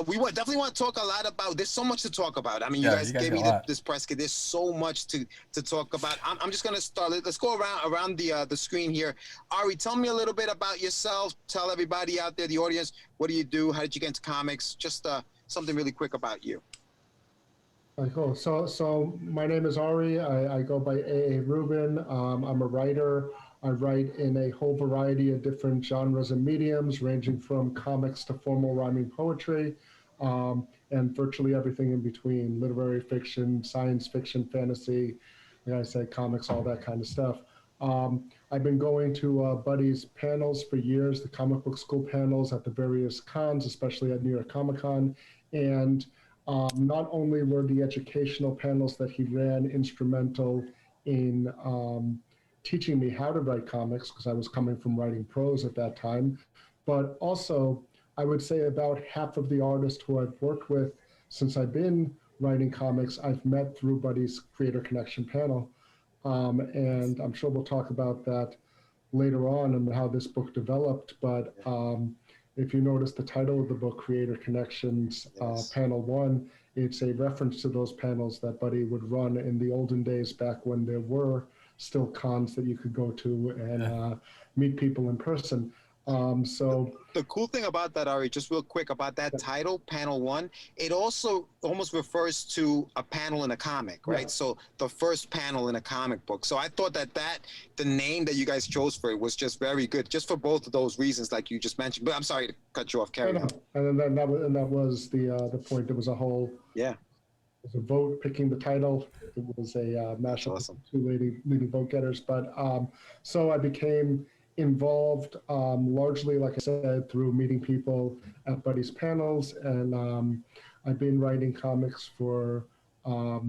We definitely want to talk a lot about. There's so much to talk about. I mean, you Yeah, guys you guys gave got me a lot. this press kit. There's so much to talk about. I'm just gonna start. Let's go around the screen here. Ari, tell me a little bit about yourself. Tell everybody out there, the audience, what do you do? How did you get into comics? Just something really quick about you. Cool. So my name is Ari. I go by A.A. Rubin. I'm a writer. I write in a whole variety of different genres and mediums, ranging from comics to formal rhyming poetry, and virtually everything in between: literary fiction, science fiction, fantasy, like I said, comics, all that kind of stuff. I've been going to Buddy's panels for years, the comic book school panels at the various cons, especially at New York Comic Con, and not only were the educational panels that he ran instrumental in teaching me how to write comics, because I was coming from writing prose at that time, but also I would say about half of the artists who I've worked with since I've been writing comics, I've met through Buddy's Creator Connection panel. And I'm sure we'll talk about that later on and how this book developed, but if you notice the title of the book, Creator Connections, Yes. Panel 1, it's a reference to those panels that Buddy would run in the olden days back when there were still cons that you could go to and meet people in person. So The cool thing about that, Ari, just real quick about that title, Panel 1, it also almost refers to a panel in a comic, right? Yeah. So the first panel in a comic book. So I thought that the name that you guys chose for it was just very good, just for both of those reasons, like you just mentioned. But I'm sorry to cut you off, carry on. and then that was the point. There was a whole Yeah, it was a vote picking the title. It was a mashup awesome. of two leading vote getters. But so I became involved largely, like I said, through meeting people at Buddy's panels, and I've been writing comics for about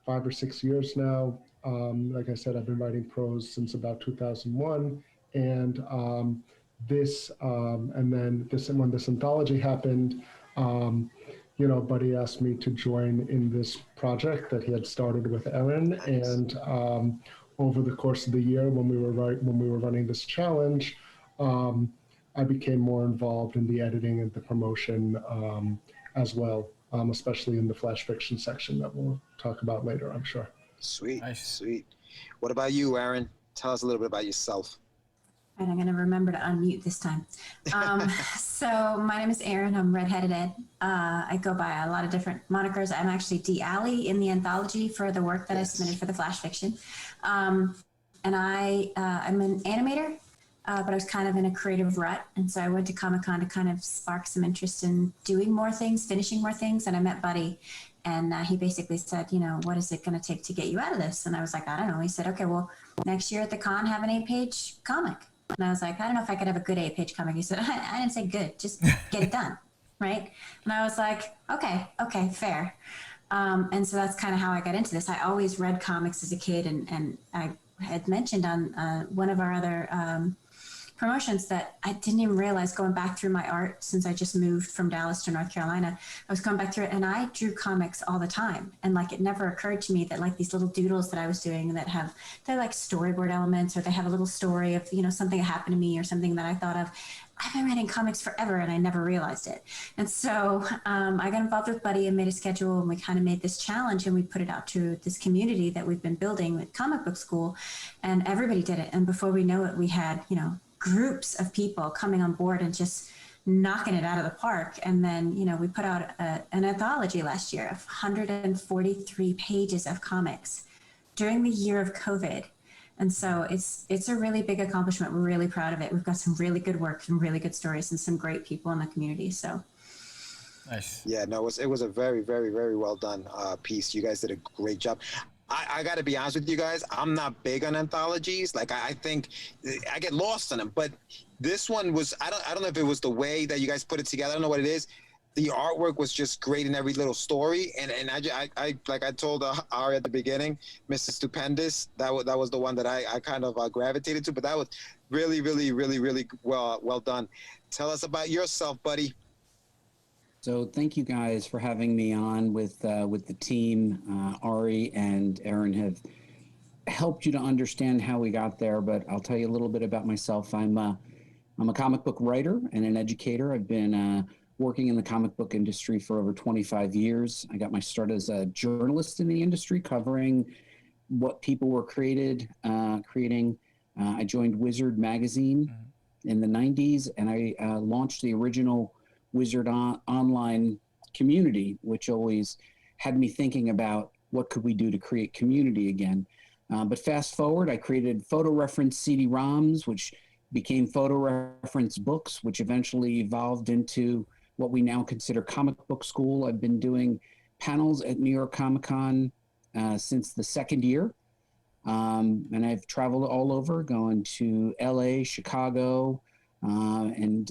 5 or 6 years now. Like I said, I've been writing prose since about 2001, and when this anthology happened, Buddy asked me to join in this project that he had started with Erin, and over the course of the year, when we were running this challenge, I became more involved in the editing and the promotion as well, especially in the flash fiction section that we'll talk about later, I'm sure. Sweet, Nice. sweet. What about you, Aaron? Tell us a little bit about yourself. And I'm going to remember to unmute this time. So my name is Erin. I'm Redheaded Ed. I go by a lot of different monikers. I'm actually Dee Alley in the Anthology for the work that I submitted for the flash fiction. And I'm an animator, but I was kind of in a creative rut. And so I went to Comic-Con to kind of spark some interest in doing more things, finishing more things. And I met Buddy. And he basically said, what is it going to take to get you out of this? And I was like, I don't know. He said, okay, well, next year at the con, have an 8-page comic. And I was like, I don't know if I could have a good 8-page comic. He said, I didn't say good, just get it done, right? And I was like, okay, fair. And so that's kind of how I got into this. I always read comics as a kid, and I had mentioned on one of our other promotions that I didn't even realize, going back through my art since I just moved from Dallas to North Carolina, I was going back through it, and I drew comics all the time. And it never occurred to me that these little doodles that I was doing that they're like storyboard elements, or they have a little story of, something that happened to me or something that I thought of. I've been writing comics forever and I never realized it. And so I got involved with Buddy and made a schedule, and we kind of made this challenge and we put it out to this community that we've been building with Comic Book School, and everybody did it. And before we know it, we had, you know, groups of people coming on board and just knocking it out of the park. And then, you know, we put out an anthology last year of 143 pages of comics during the year of COVID. And so it's a really big accomplishment. We're really proud of it. We've got some really good work, some really good stories, and some great people in the community. So nice. Yeah, no, it was a very, very, very well done piece. You guys did a great job. I got to be honest with you guys. I'm not big on anthologies. Like I think I get lost in them. But this one was, I don't know if it was the way that you guys put it together. I don't know what it is. The artwork was just great in every little story, and I like I told Ari at the beginning, Mr. Stupendous, that was the one that I kind of gravitated to, but that was really, really, really, really well done. Tell us about yourself, buddy. So thank you guys for having me on with the team. Ari and Aaron have helped you to understand how we got there, but I'll tell you a little bit about myself. I'm a comic book writer and an educator. I've been working in the comic book industry for over 25 years. I got my start as a journalist in the industry, covering what people were creating. I joined Wizard magazine in the 90s, and I launched the original Wizard online community, which always had me thinking about what could we do to create community again. But fast forward, I created photo reference CD-ROMs, which became photo reference books, which eventually evolved into what we now consider Comic Book School. I've been doing panels at New York Comic Con since the second year. And I've traveled all over, going to LA, Chicago, and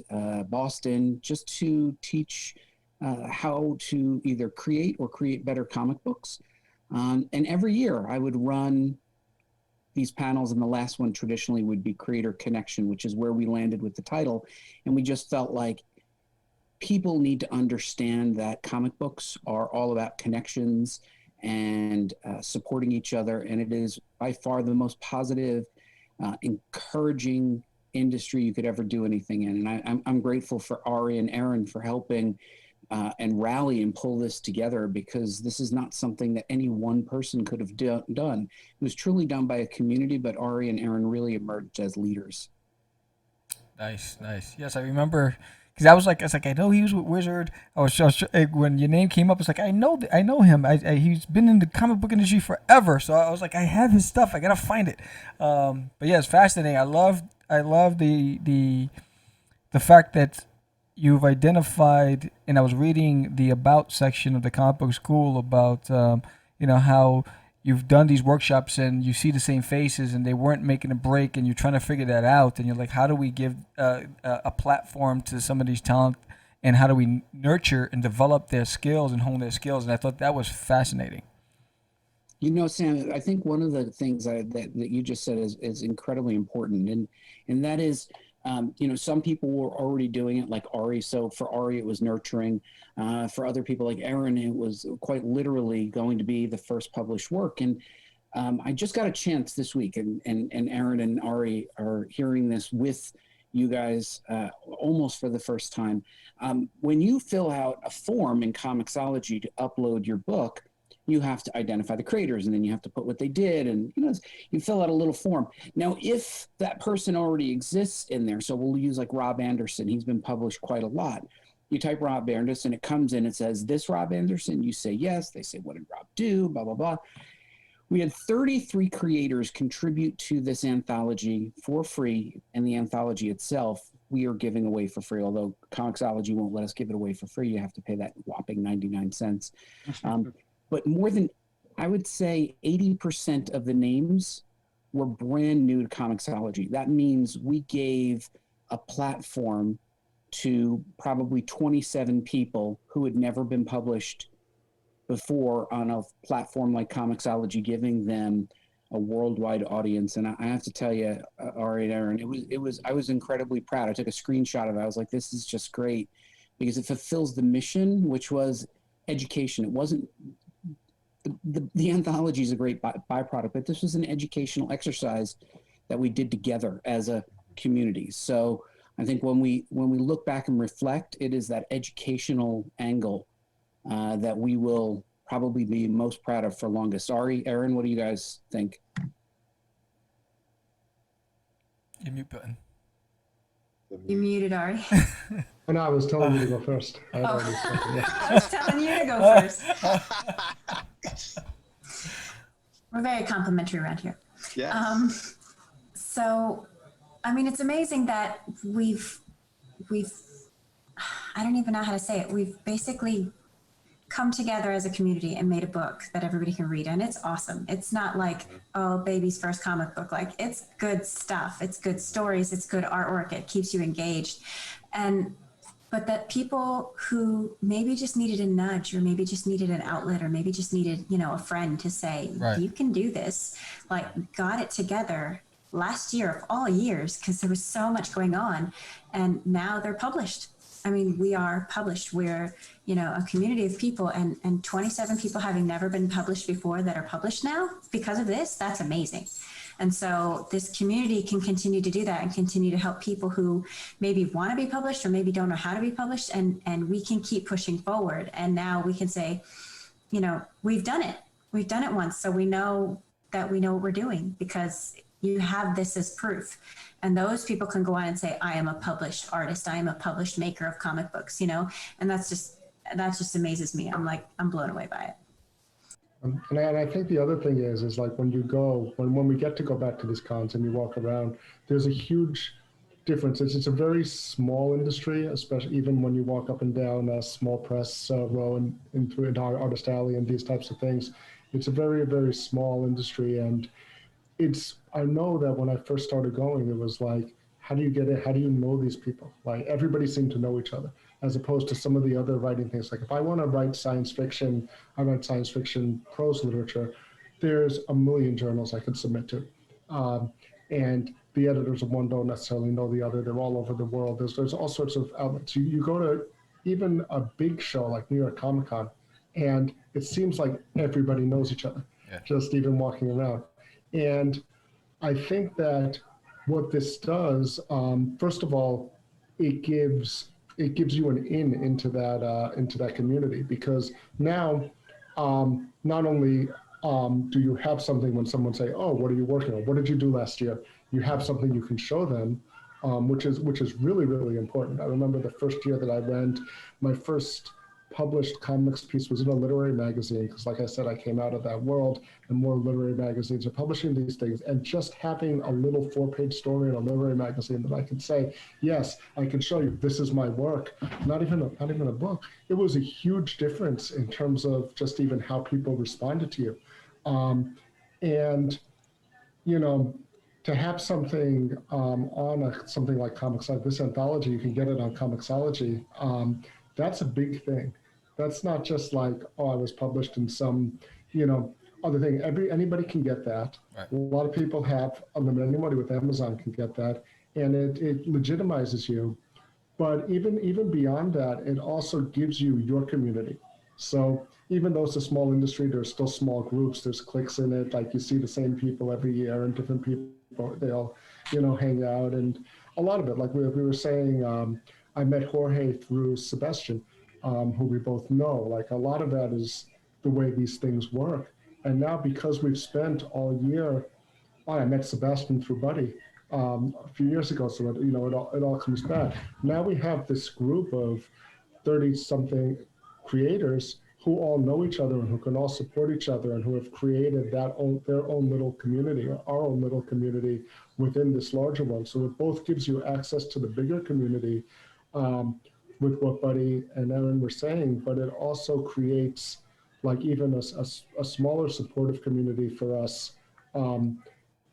Boston, just to teach how to either create or create better comic books. And every year I would run these panels, and the last one traditionally would be Creator Connection, which is where we landed with the title. And we just felt like people need to understand that comic books are all about connections and supporting each other. And it is by far the most positive, encouraging industry you could ever do anything in. And I'm grateful for Ari and Aaron for helping and rally and pull this together, because this is not something that any one person could have done. It was truly done by a community, but Ari and Aaron really emerged as leaders. Nice. Yes, I remember. Because I was like, I know he was with Wizard. I was when your name came up, it's like I know him. He's been in the comic book industry forever. So I was like, I have his stuff. I gotta find it. But yeah, it's fascinating. I love the fact that you've identified. And I was reading the about section of the comic book school about how you've done these workshops and you see the same faces and they weren't making a break, and you're trying to figure that out, and you're like, how do we give a platform to some of these talent, and how do we nurture and develop their skills and hone their skills? And I thought that was fascinating. You know, Sam, I think one of the things that you just said is incredibly important, and that is, some people were already doing it, like Ari. So for Ari, it was nurturing. For other people like Aaron, it was quite literally going to be the first published work. And I just got a chance this week, and Aaron and Ari are hearing this with you guys almost for the first time. When you fill out a form in Comixology to upload your book, you have to identify the creators, and then you have to put what they did, and you fill out a little form. Now, if that person already exists in there, so we'll use like Rob Anderson, he's been published quite a lot. You type Rob Anderson, it comes in, it says, this Rob Anderson, you say yes, they say, what did Rob do, blah, blah, blah. We had 33 creators contribute to this anthology for free, and the anthology itself we are giving away for free, although Comixology won't let us give it away for free. You have to pay that whopping 99 cents. But more than, I would say 80% of the names were brand new to Comixology. That means we gave a platform to probably 27 people who had never been published before on a platform like Comixology, giving them a worldwide audience. And I have to tell you, Ari and Aaron, I was incredibly proud. I took a screenshot of it. I was like, this is just great, because it fulfills the mission, which was education. It wasn't, the anthology is a great byproduct, but this was an educational exercise that we did together as a community. So I think when we look back and reflect, it is that educational angle that we will probably be most proud of for longest. Ari, Aaron, what do you guys think? Your mute button. You muted, Ari. And I was telling you to go first. I had already spoken, yeah. I was telling you to go first. We're very complimentary around here. Yeah. So, I mean, it's amazing that we've, I don't even know how to say it. We've basically come together as a community and made a book that everybody can read. And it's awesome. It's not like, oh, baby's first comic book. Like, it's good stuff. It's good stories. It's good artwork. It keeps you engaged. But that people who maybe just needed a nudge, or maybe just needed an outlet, or maybe just needed, a friend to say, you can do this, like, got it together last year of all years, because there was so much going on, and now they're published. I mean, we are published. We're, a community of people, and 27 people having never been published before that are published now because of this. That's amazing. And so this community can continue to do that and continue to help people who maybe want to be published or maybe don't know how to be published. And we can keep pushing forward. And now we can say, we've done it. We've done it once. So we know that we know what we're doing, because you have this as proof. And those people can go on and say, I am a published artist. I am a published maker of comic books, and that just amazes me. I'm blown away by it. And I think the other thing is like when we get to go back to these cons and you walk around, there's a huge difference. It's a very small industry, especially even when you walk up and down a small press row and through an Artist Alley and these types of things. It's a very, very small industry. And I know that when I first started going, it was like, how do you get it? How do you know these people? Like, everybody seemed to know each other, as opposed to some of the other writing things. Like, if I want to write science fiction, I write science fiction prose literature, there's a million journals I could submit to. And the editors of one don't necessarily know the other. They're all over the world. There's all sorts of outlets. You go to even a big show like New York Comic Con, and it seems like everybody knows each other, just even walking around. And I think that what this does, first of all, it gives you an in into that community, because now not only do you have something when someone say, oh, what are you working on? What did you do last year? You have something you can show them, which is really, really important. I remember the first year that I ran, my first published comics piece was in a literary magazine, because like I said, I came out of that world, and more literary magazines are publishing these things, and just having a little 4-page story in a literary magazine that I could say, yes, I can show you, this is my work, not even a book. It was a huge difference in terms of just even how people responded to you. And, to have something on something like Comics, like this anthology, you can get it on Comixology. That's a big thing. That's not just like, oh, I was published in some, other thing. Anybody can get that. Right. A lot of people have unlimited. Anybody with Amazon can get that, and it legitimizes you. But even beyond that, it also gives you your community. So even though it's a small industry, there's still small groups. There's cliques in it. Like, you see the same people every year, and different people, they all, hang out. And a lot of it, like we were saying, I met Jorge through Sebastian, who we both know. Like, a lot of that is the way these things work. And now, because we've spent all year, I met Sebastian through Buddy a few years ago, so it all comes back. Now we have this group of 30-something creators who all know each other and who can all support each other, and who have created their own little community, or our own little community within this larger one. So it both gives you access to the bigger community, with what Buddy and Aaron were saying, but it also creates like even a smaller supportive community for us,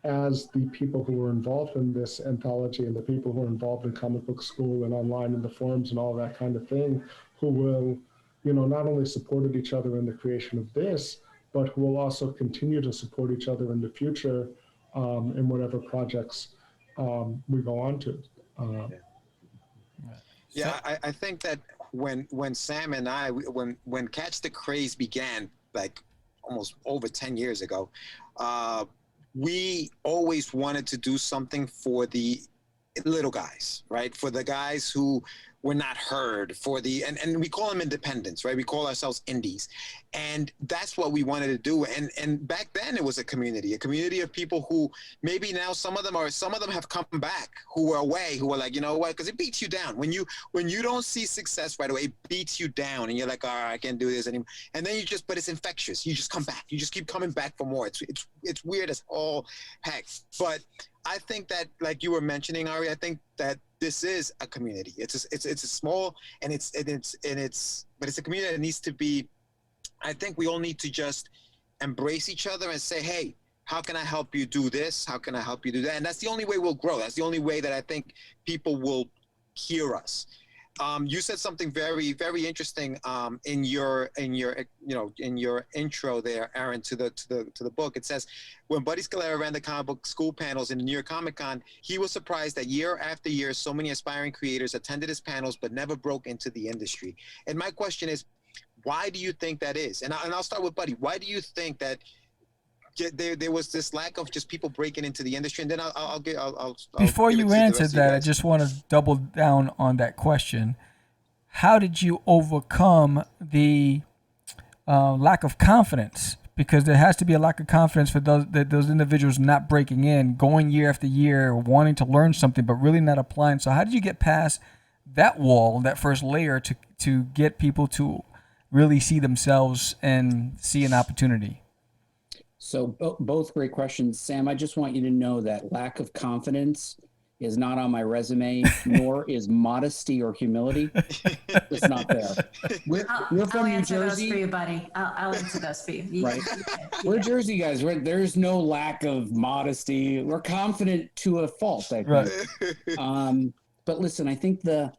as the people who are involved in this anthology, and the people who are involved in comic book school and online in the forums and all that kind of thing, who will, not only supported each other in the creation of this, but who will also continue to support each other in the future, in whatever projects we go on to. Yeah, I think that when Sam and I, when Catch the Craze began, like almost over 10 years ago, we always wanted to do something for the little guys, right? For the guys who were not heard, for the and we call them independents, right? We call ourselves indies, and that's what we wanted to do. And back then it was a community of people who maybe now some of them have come back, who were away, who were like, you know what? Because it beats you down when you don't see success right away. It beats you down, and you're like, all right, I can't do this anymore. And then but it's infectious. You just come back. You just keep coming back for more. It's weird as all heck, but I think that, like you were mentioning, Ari, I think that this is a community. It's a small, but it's a community that needs to be. I think we all need to just embrace each other and say, hey, how can I help you do this? How can I help you do that? And that's the only way we'll grow. That's the only way that I think people will hear us. You said something very, very interesting in your intro there, Aaron, to the book. It says, when Buddy Scalera ran the comic book school panels in the New York Comic Con, he was surprised that year after year, so many aspiring creators attended his panels but never broke into the industry. And my question is, why do you think that is? And I'll start with Buddy. Why do you think that there was this lack of just people breaking into the industry? And then I'll Before give it you to the answer rest of you that, I guys. just want to double down on that question. How did you overcome the lack of confidence? Because there has to be a lack of confidence for those individuals not breaking in, going year after year, wanting to learn something, but really not applying. So how did you get past that wall, that first layer, to get people to really see themselves and see an opportunity? So both great questions. Sam, I just want you to know that lack of confidence is not on my resume, nor is modesty or humility. It's not there. We're I'll from New answer those Jersey. for you, buddy. I'll answer those for you. Right. We're Jersey guys. There's no lack of modesty. We're confident to a fault, I think. Right. But listen, I think the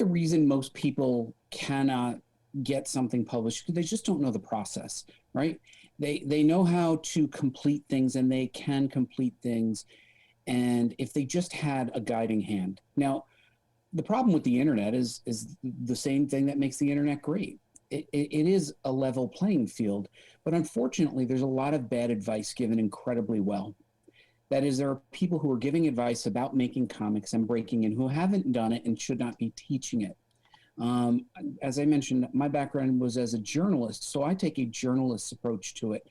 reason most people cannot get something published because they just don't know the process, right? They know how to complete things, and they can complete things. And if they just had a guiding hand. Now, the problem with the internet is the same thing that makes the internet great. It is a level playing field, but unfortunately, there's a lot of bad advice given incredibly well. That is, there are people who are giving advice about making comics and breaking in who haven't done it and should not be teaching it. As I mentioned, my background was as a journalist, so I take a journalist's approach to it.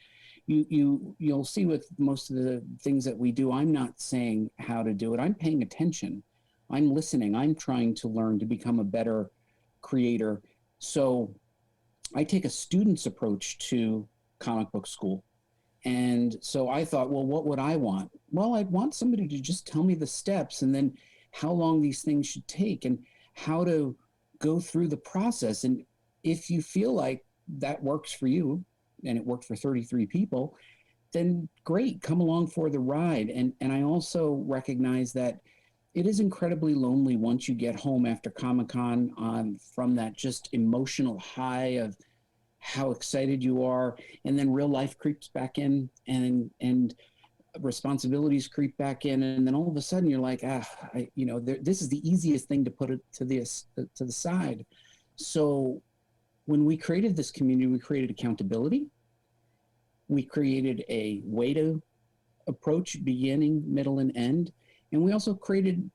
You'll see with most of the things that we do, I'm not saying how to do it. I'm paying attention. I'm listening. I'm trying to learn to become a better creator. So I take a student's approach to comic book school. And so I thought, well, what would I want? Well, I'd want somebody to just tell me the steps and then how long these things should take and how to go through the process. And if you feel like that works for you, and it worked for 33 people, then great, come along for the ride. And I also recognize that it is incredibly lonely once you get home after Comic-Con from that just emotional high of how excited you are, and then real life creeps back in and responsibilities creep back in, and then all of a sudden you're like, this is the easiest thing to put it to the side. So when we created this community, we created accountability. We created a way to approach beginning, middle, and end. And we also created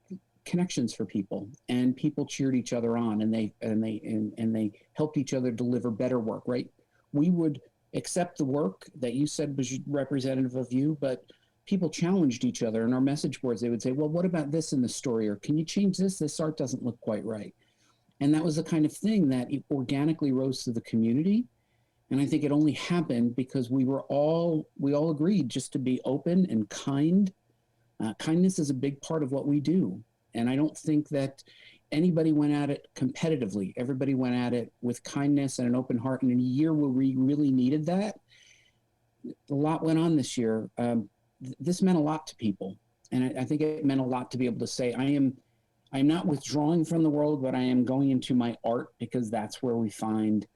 connections for people, and people cheered each other on, and they helped each other deliver better work, right? We would accept the work that you said was representative of you, but people challenged each other in our message boards. They would say, well, what about this in the story? Or can you change this? This art doesn't look quite right. And that was the kind of thing that organically rose to the community. And I think it only happened because we all agreed just to be open and kind. Kindness is a big part of what we do. And I don't think that anybody went at it competitively. Everybody went at it with kindness and an open heart. And in a year where we really needed that, a lot went on this year. This meant a lot to people. And I think it meant a lot to be able to say, I'm not withdrawing from the world, but I am going into my art because that's where we find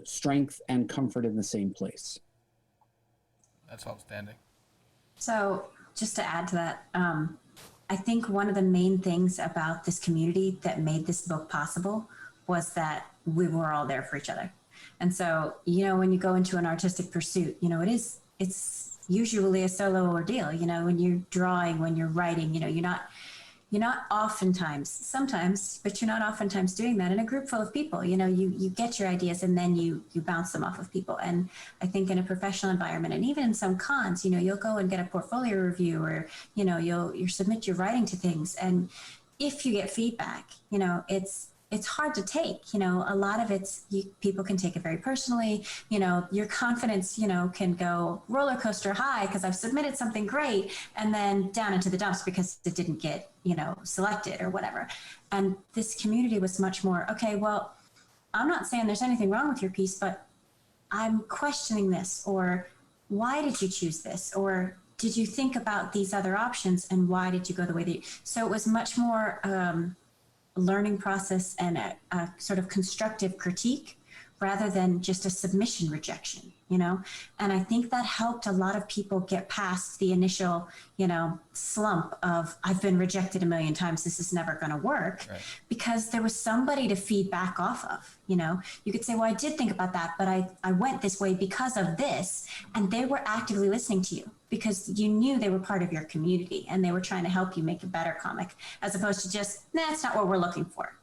strength and comfort in the same place. That's outstanding. So just to add to that, I think one of the main things about this community that made this book possible was that we were all there for each other. And so, when you go into an artistic pursuit, it's usually a solo ordeal, when you're drawing, when you're writing, you're not oftentimes, sometimes, but you're not oftentimes doing that in a group full of people. You get your ideas and then you bounce them off of people. And I think in a professional environment, and even in some cons, you'll go and get a portfolio review, or, you'll submit your writing to things. And if you get feedback, it's hard to take. A lot of people can take it very personally. Your confidence, can go roller coaster high because I've submitted something great, and then down into the dumps because it didn't get, selected or whatever. And this community was much more, okay, well, I'm not saying there's anything wrong with your piece, but I'm questioning this, or why did you choose this? Or did you think about these other options, and why did you go the way that you? So it was much more learning process and a sort of constructive critique rather than just a submission rejection, and I think that helped a lot of people get past the initial, slump of I've been rejected a million times, this is never going to work, right. Because there was somebody to feed back off of. You could say, well, I did think about that, but I went this way because of this, and they were actively listening to you because you knew they were part of your community and they were trying to help you make a better comic, as opposed to just, that's not what we're looking for.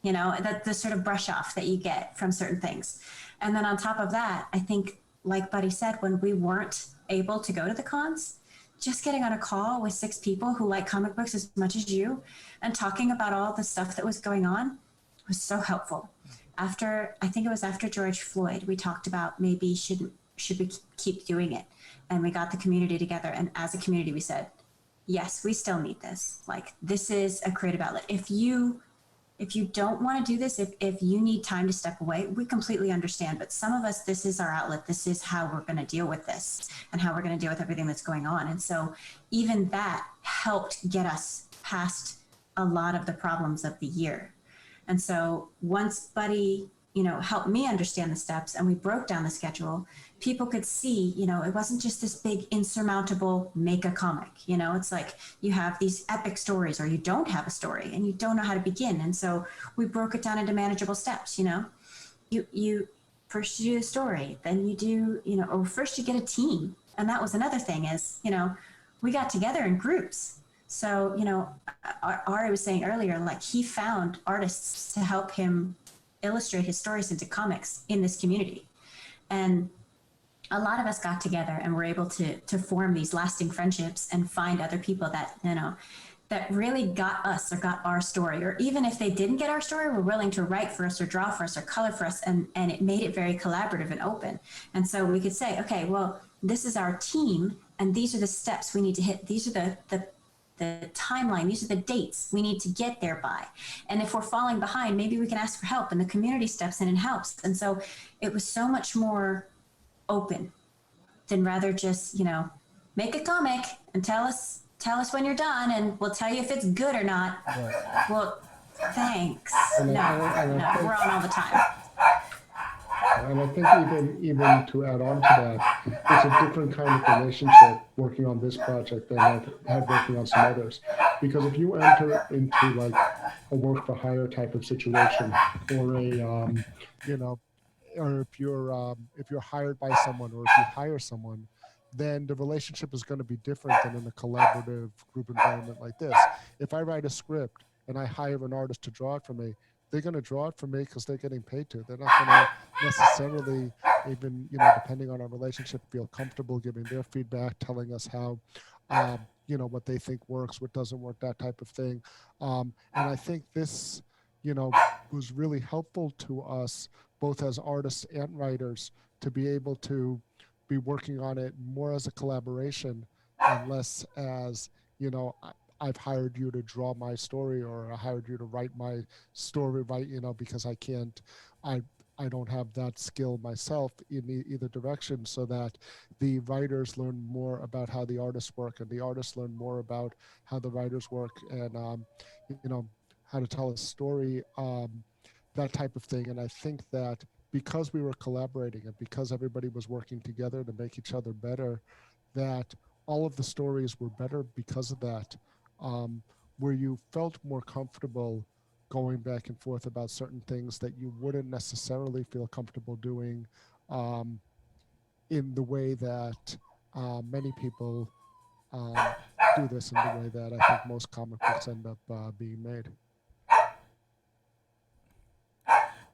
The sort of brush off that you get from certain things. And then on top of that, I think, like Buddy said, when we weren't able to go to the cons, just getting on a call with 6 people who like comic books as much as you and talking about all the stuff that was going on was so helpful. I think it was after George Floyd, we talked about maybe should we keep doing it? And we got the community together. And as a community, we said, yes, we still need this. Like, this is a creative outlet. If you don't want to do this, if you need time to step away, we completely understand. But some of us, this is our outlet. This is how we're going to deal with this and how we're going to deal with everything that's going on. And so even that helped get us past a lot of the problems of the year. And so once Buddy, helped me understand the steps and we broke down the schedule, people could see, it wasn't just this big insurmountable make a comic. It's like you have these epic stories, or you don't have a story and you don't know how to begin. And so we broke it down into manageable steps. You first you do a story, then you do, or first you get a team. And that was another thing is, we got together in groups. So, Ari was saying earlier, like, he found artists to help him illustrate his stories into comics in this community. And a lot of us got together and were able to form these lasting friendships and find other people that, that really got us or got our story. Or even if they didn't get our story, were willing to write for us or draw for us or color for us. And it made it very collaborative and open. And so we could say, okay, well, this is our team and these are the steps we need to hit. These are the timeline, these are the dates we need to get there by. And if we're falling behind, maybe we can ask for help, and the community steps in and helps. And so it was so much more open than rather just, make a comic and tell us when you're done and we'll tell you if it's good or not. Right. Well, thanks. No, we're on all the time. And I think even to add on to that, it's a different kind of relationship working on this project than I've had working on some others. Because if you enter into like a work for hire type of situation, or or if you're hired by someone, or if you hire someone, then the relationship is going to be different than in a collaborative group environment like this. If I write a script and I hire an artist to draw it for me, they're going to draw it for me because they're getting paid to. They're not going to necessarily even, depending on our relationship, feel comfortable giving their feedback, telling us how, what they think works, what doesn't work, that type of thing. And I think this, was really helpful to us, both as artists and writers, to be able to be working on it more as a collaboration and less as, I've hired you to draw my story, or I hired you to write my story, because I don't have that skill myself in either direction, so that the writers learn more about how the artists work and the artists learn more about how the writers work, and, how to tell a story, that type of thing. And I think that because we were collaborating and because everybody was working together to make each other better, that all of the stories were better because of that. Where you felt more comfortable going back and forth about certain things that you wouldn't necessarily feel comfortable doing in the way that many people do this in the way that I think most comic books end up being made.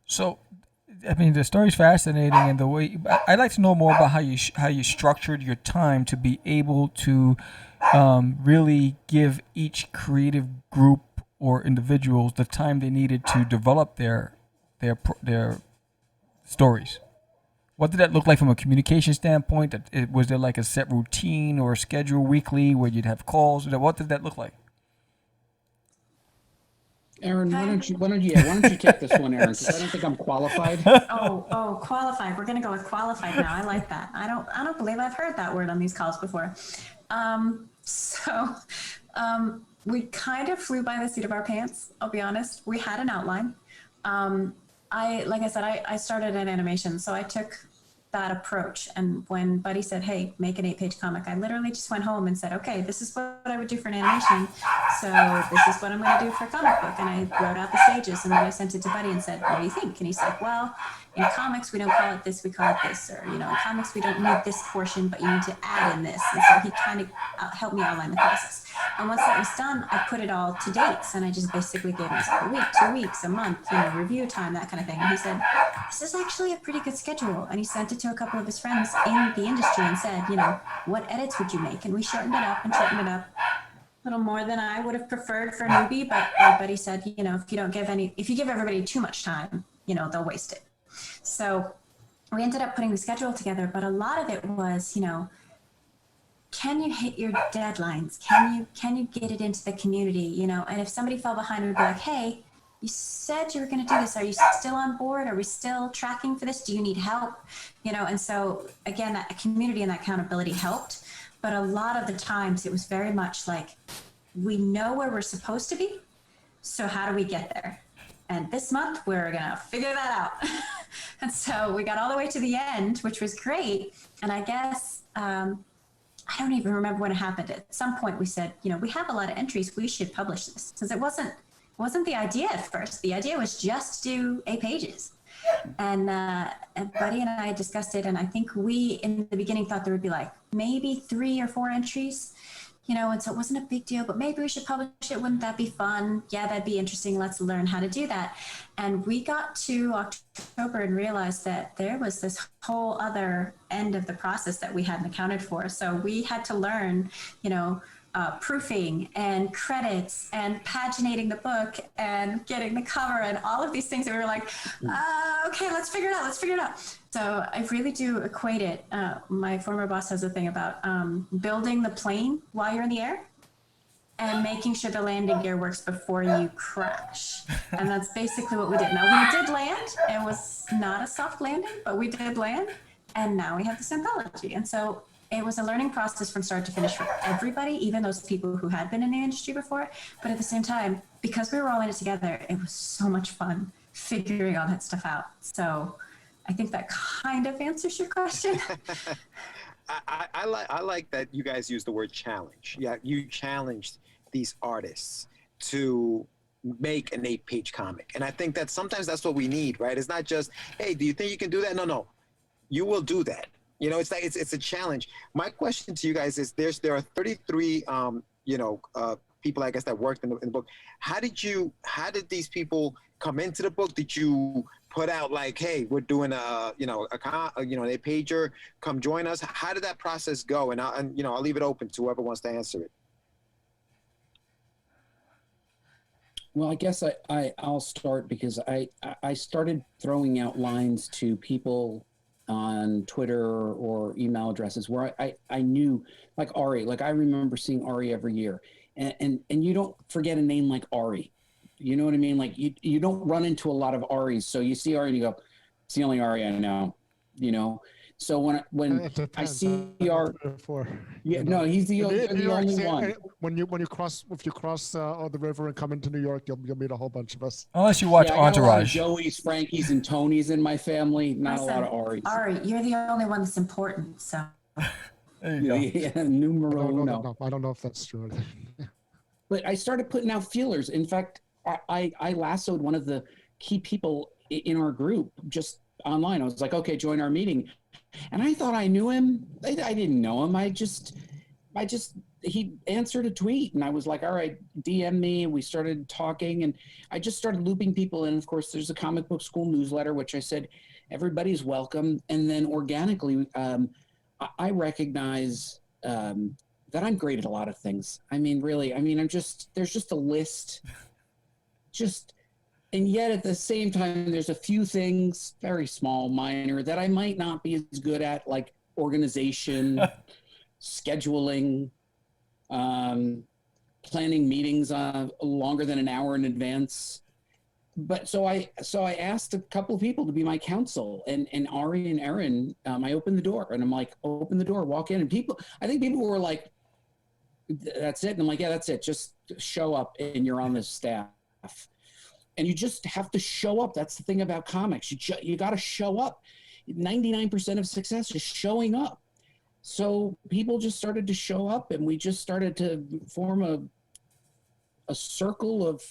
So, I mean, the story's fascinating, and the way I'd like to know more about how you structured your time to be able to really give each creative group or individuals the time they needed to develop their stories. What did that look like from a communication standpoint? Was there like a set routine or a schedule weekly where you'd have calls? What did that look like? Aaron, why don't you take this one, Aaron? Because I don't think I'm qualified. Qualified. We're gonna go with qualified now. I like that. I don't believe I've heard that word on these calls before. We kind of flew by the seat of our pants. I'll be honest. We had an outline. I started in animation, so I took that approach. And when Buddy said, hey, make an 8-page comic, I literally just went home and said, okay, this is what I would do for an animation. So this is what I'm going to do for a comic book. And I wrote out the stages, and then I sent it to Buddy and said, what do you think? And he said, well, in comics, we don't call it this, we call it this. Or, in comics, we don't need this portion, but you need to add in this. And so he kind of helped me outline the process. And once that was done, I put it all to dates, and I just basically gave myself a week, 2 weeks, a month, review time, that kind of thing. And he said, this is actually a pretty good schedule. And he sent it to a couple of his friends in the industry and said, what edits would you make? And we shortened it up a little more than I would have preferred for a newbie. But Buddy said, if you give everybody too much time, they'll waste it. So we ended up putting the schedule together, but a lot of it was, can you hit your deadlines? Can you get it into the community? And if somebody fell behind, we'd be like, hey, you said you were going to do this. Are you still on board? Are we still tracking for this? Do you need help? And so again, that community and that accountability helped. But a lot of the times it was very much like, we know where we're supposed to be. So how do we get there? And this month we're going to figure that out. And so we got all the way to the end, which was great. And I guess, I don't even remember when it happened. At some point we said, we have a lot of entries. We should publish this. Because it wasn't the idea at first. The idea was just to do 8 pages. And Buddy and I discussed it. And I think we, in the beginning, thought there would be like maybe 3 or 4 entries, and so it wasn't a big deal, but maybe we should publish it. Wouldn't that be fun? Yeah, that'd be interesting. Let's learn how to do that. And we got to October and realized that there was this whole other end of the process that we hadn't accounted for. So we had to learn, proofing and credits and paginating the book and getting the cover and all of these things that we were like, okay, let's figure it out. So I really do equate it. My former boss has a thing about building the plane while you're in the air and making sure the landing gear works before you crash. And that's basically what we did. Now, we did land. It was not a soft landing, but we did land. And now we have this anthology. And so it was a learning process from start to finish for everybody, even those people who had been in the industry before. But at the same time, because we were all in it together, it was so much fun figuring all that stuff out. So I think that kind of answers your question. I like that you guys use the word challenge. Yeah, you challenged these artists to make an 8-page comic. And I think that sometimes that's what we need, right? It's not just, hey, do you think you can do that? No, you will do that. It's like it's a challenge. My question to you guys is: there are 33, people, I guess, that worked in the book. How did these people come into the book? Did you put out like, hey, we're doing an 8-pager, come join us? How did that process go? And I'll leave it open to whoever wants to answer it. Well, I guess I'll start because I started throwing out lines to people on Twitter or email addresses where I knew, like Ari, like I remember seeing Ari every year, and you don't forget a name like Ari, you know what I mean? Like you don't run into a lot of Aris, so you see Ari and you go, it's the only Ari I know, So when I see Ari, no, he's the only one. When you cross the river and come into New York, you'll meet a whole bunch of us. Unless you watch Entourage. Joey's, Frankie's, and Tony's in my family. Not Listen, a lot of Ari's. Ari, you're the only one that's important. So. There you go. Yeah, numero uno. I don't know if that's true. But I started putting out feelers. In fact, I lassoed one of the key people in our group just online. I was like, okay, join our meeting. And I thought I knew him. I didn't know him. I just he answered a tweet, and I was like, all right, DM me. And we started talking, and I just started looping people in. Of course, there's a comic book school newsletter, which I said, everybody's welcome. And then organically, I recognize that I'm great at a lot of things. I mean, really, I mean, there's just a list, and yet at the same time, there's a few things, very small, minor, that I might not be as good at, like organization, scheduling, planning meetings longer than an hour in advance. But so I asked a couple of people to be my counsel, and Ari and Aaron, I opened the door, and I'm like, open the door, walk in. And I think people were like, that's it. And I'm like, yeah, that's it. Just show up and you're on this staff. And you just have to show up. That's the thing about comics. You got to show up. 99% of success is showing up. So people just started to show up, and we just started to form a circle of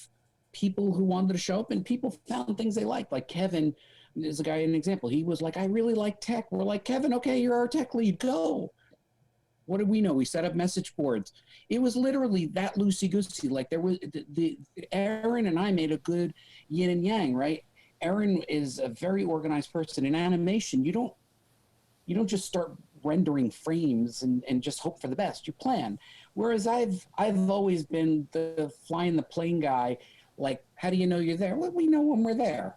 people who wanted to show up, and people found things they liked. Like Kevin is a guy, an example. He was like, I really like tech. We're like, Kevin, okay, you're our tech lead, go. What did we know? We set up message boards. It was literally that loosey-goosey. Like there was the Aaron and I made a good yin and yang, right? Aaron is a very organized person. In animation, you don't just start rendering frames and just hope for the best. You plan. Whereas I've always been the fly in the plane guy. Like, how do you know you're there? Well, we know when we're there.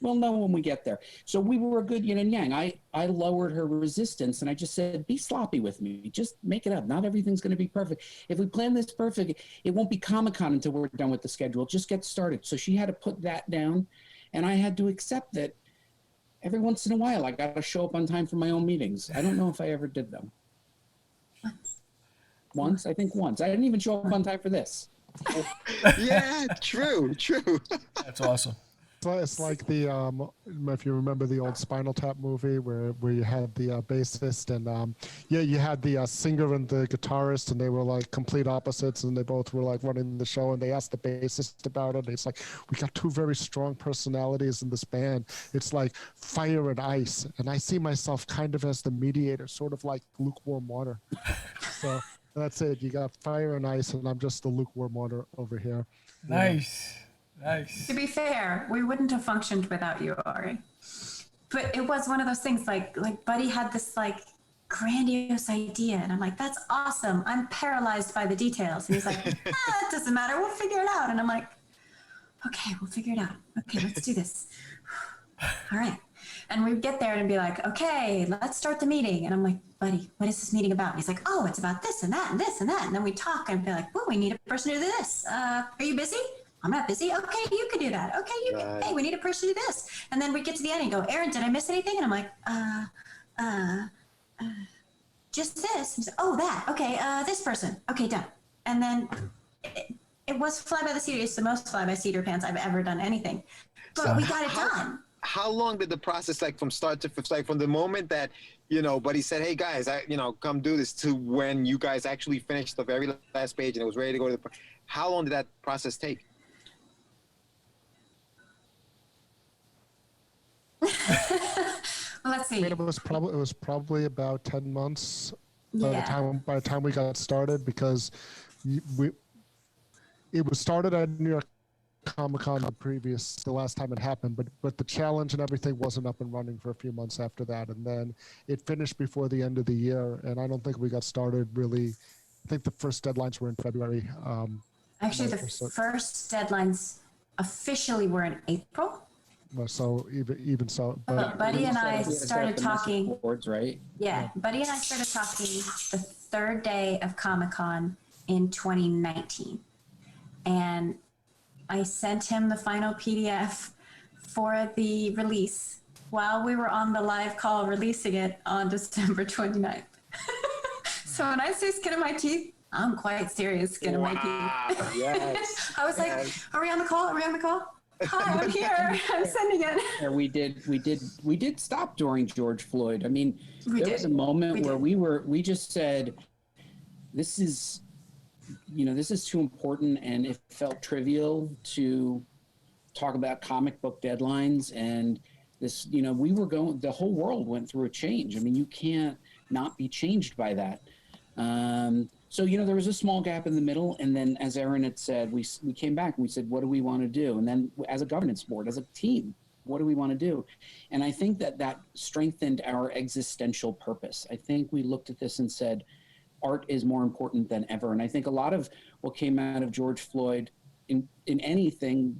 We'll know when we get there. So we were a good yin and yang. I lowered her resistance, and I just said, be sloppy with me. Just make it up. Not everything's going to be perfect. If we plan this perfect, it won't be Comic-Con until we're done with the schedule. Just get started. So she had to put that down, and I had to accept that every once in a while I got to show up on time for my own meetings. I don't know if I ever did them. Once? I think once. I didn't even show up on time for this. Yeah, true. That's awesome. It's like the if you remember the old Spinal Tap movie where you had the bassist and you had the singer and the guitarist, and they were like complete opposites, and they both were like running the show, and they asked the bassist about it, and it's like, we got two very strong personalities in this band. It's like fire and ice, and I see myself kind of as the mediator, sort of like lukewarm water. So that's it. You got fire and ice, and I'm just the lukewarm water over here. Nice. Nice. To be fair, we wouldn't have functioned without you, Ari. But it was one of those things like Buddy had this like grandiose idea, and I'm like, that's awesome. I'm paralyzed by the details. And he's like, it doesn't matter. We'll figure it out. And I'm like, okay, we'll figure it out. Okay, let's do this. All right. And we'd get there and be like, okay, let's start the meeting. And I'm like, Buddy, what is this meeting about? And he's like, oh, it's about this and that and this and that. And then we talk and be like, oh, we need a person to do this. Are you busy? I'm not busy. Okay, you can do that. Okay, you can. Hey, we need a person to do this. And then we get to the end and go, Aaron, did I miss anything? And I'm like, just this. He's like, oh, that. Okay, this person. Okay, done. And then it was fly by the seat. It's the most fly by seat pants I've ever done anything. But we got it done. How long did the process, like from start to like from the moment that, Buddy said, hey guys, come do this, to when you guys actually finished the very last page and it was ready to go to the, how long did that process take? Let's see. I mean, it was probably about 10 months by the time we got started, because it was started at New York Comic-Con the last time it happened, but the challenge and everything wasn't up and running for a few months after that, and then it finished before the end of the year, and I don't think we got started really. I think the first deadlines were in February. Actually, the first deadlines officially were in April. So even so, but Buddy and I started talking. Boards, right? Yeah, Buddy and I started talking the third day of Comic-Con in 2019, and I sent him the final PDF for the release while we were on the live call releasing it on December 29th. So when I say skin of my teeth, I'm quite serious skin of my teeth. Yes. I was like, are we on the call? Are we on the call? Hi, I'm here. I'm sending it. And we did stop during George Floyd. I mean, there was a moment where we just said, this is too important, and it felt trivial to talk about comic book deadlines. And this, the whole world went through a change. I mean, you can't not be changed by that. So, there was a small gap in the middle. And then, as Aaron had said, we came back and we said, what do we want to do? And then as a governance board, as a team, what do we want to do? And I think that strengthened our existential purpose. I think we looked at this and said, art is more important than ever. And I think a lot of what came out of George Floyd in anything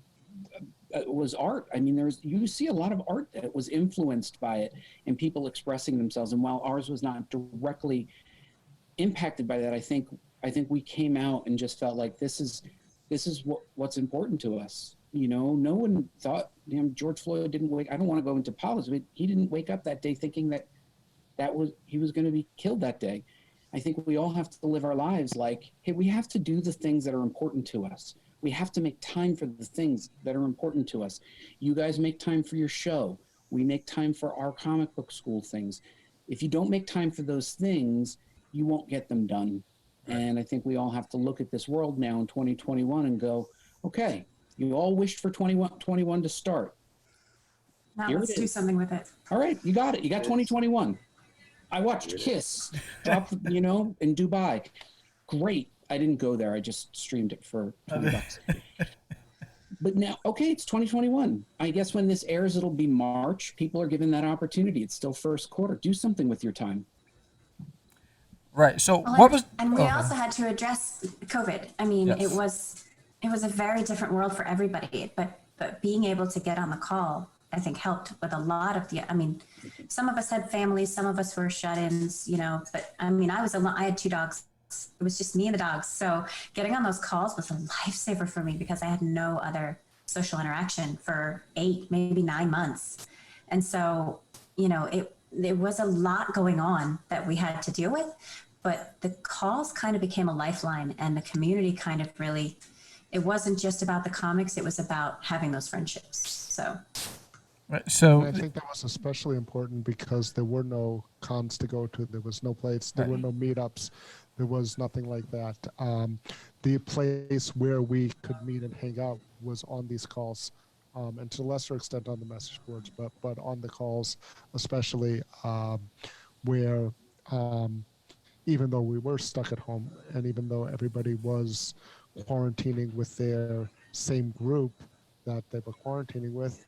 was art. I mean, you see a lot of art that was influenced by it and people expressing themselves. And while ours was not directly impacted by that, I think we came out and just felt like this is what's important to us. No one thought, George Floyd didn't wake. I don't want to go into politics, but he didn't wake up that day thinking that he was going to be killed that day. I think we all have to live our lives like, hey, we have to do the things that are important to us. We have to make time for the things that are important to us. You guys make time for your show. We make time for our comic book school things. If you don't make time for those things, you won't get them done. And I think we all have to look at this world now in 2021 and go, okay, you all wished for 2021 to start. Now let's do something with it. All right, you got it. You got 2021. I watched Kiss drop, in Dubai. Great. I didn't go there. I just streamed it for $20. But now, okay, it's 2021. I guess when this airs, it'll be March. People are given that opportunity. It's still first quarter. Do something with your time. Right. So And we also had to address COVID. I mean, it was a very different world for everybody. But being able to get on the call, I think, helped with a lot of some of us had families, some of us were shut-ins, but I mean, I was alone. I had 2 dogs. It was just me and the dogs. So getting on those calls was a lifesaver for me because I had no other social interaction for 8, maybe 9 months. And so, there was a lot going on that we had to deal with, but the calls kind of became a lifeline, and the community kind of really, it wasn't just about the comics, it was about having those friendships. So. Right. So I think that was especially important because there were no cons to go to. There was no plates. There were no meetups. There was nothing like that. The place where we could meet and hang out was on these calls, and to a lesser extent on the message boards, but on the calls, especially where even though we were stuck at home and even though everybody was quarantining with their same group that they were quarantining with,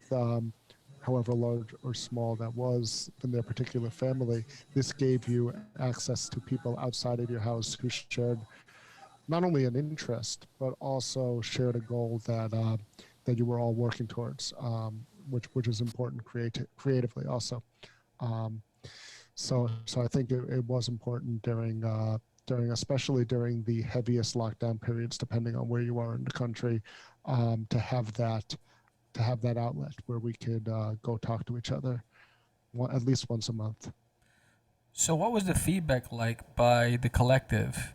however large or small that was in their particular family, this gave you access to people outside of your house who shared not only an interest, but also shared a goal that you were all working towards, which is important creatively also. So I think it was important especially during the heaviest lockdown periods, depending on where you are in the country, to have that outlet where we could go talk to each other at least once a month. So what was the feedback like by the collective,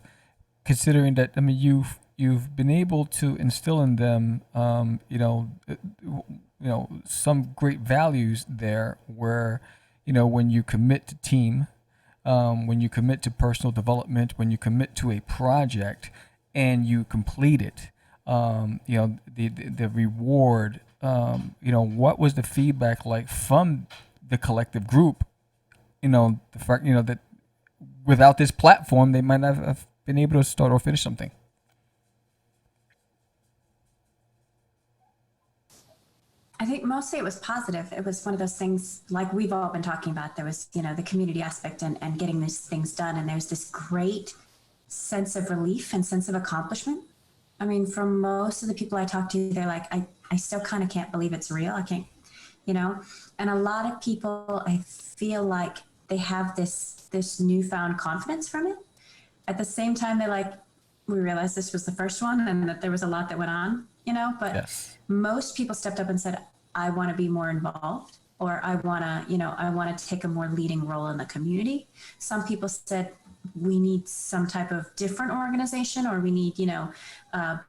considering that, I mean, you've been able to instill in them, some great values there where, when you commit to team, when you commit to personal development, when you commit to a project and you complete it, the reward, what was the feedback like from the collective group? The fact, that without this platform, they might not have been able to start or finish something. I think mostly it was positive. It was one of those things like we've all been talking about. There was, the community aspect and getting these things done. And there's this great sense of relief and sense of accomplishment. I mean, from most of the people I talk to, they're like, I still kind of can't believe it's real. I can't, and a lot of people, I feel like they have this newfound confidence from it. At the same time, they're like, we realized this was the first one and that there was a lot that went on, but yes. Most people stepped up and said, I want to be more involved, or I want to take a more leading role in the community. Some people said, we need some type of different organization, or we need,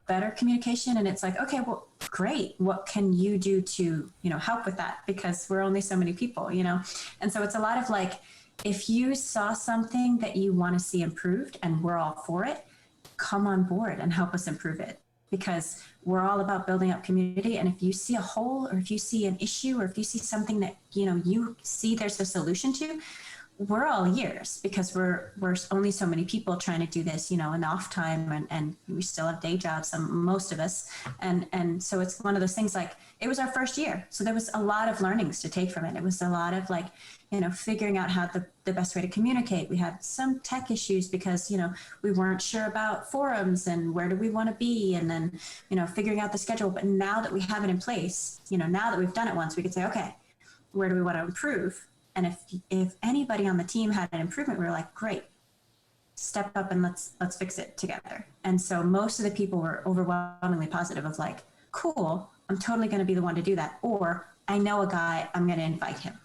better communication. And it's like, okay, well, great. What can you do to, help with that? Because we're only so many people, And so it's a lot of like, if you saw something that you want to see improved and we're all for it, come on board and help us improve it. Because we're all about building up community. And if you see a hole, or if you see an issue, or if you see something that, you see there's a solution to, we're all ears because we're only so many people trying to do this, in the off time, and we still have day jobs, most of us, and so it's one of those things. Like, it was our first year, so there was a lot of learnings to take from it. It was a lot of figuring out how the best way to communicate. We had some tech issues because we weren't sure about forums and where do we want to be, and then figuring out the schedule. But now that we have it in place, now that we've done it once, we could say, okay, where do we want to improve? And if anybody on the team had an improvement, we were like, great, step up and let's fix it together. And so most of the people were overwhelmingly positive of like, cool, I'm totally going to be the one to do that. Or I know a guy, I'm going to invite him.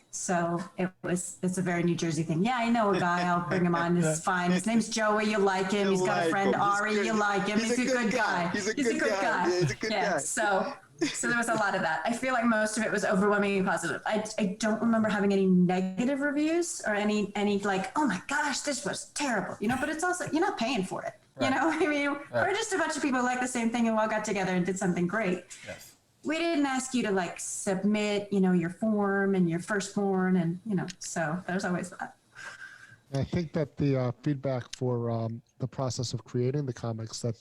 So it's a very New Jersey thing. Yeah, I know a guy, I'll bring him on. This is fine. His name's Joey. You like him. He's got a friend, Ari. You like him. He's a good guy. He's a good guy. He's a good guy. So there was a lot of that. I feel like most of it was overwhelmingly positive. I don't remember having any negative reviews or any like, oh my gosh, this was terrible. But it's also, you're not paying for it. Right. We're just a bunch of people who like the same thing and all got together and did something great. Yes. We didn't ask you to like submit, your form and your firstborn, and so there's always that. I think that the feedback for the process of creating the comics, that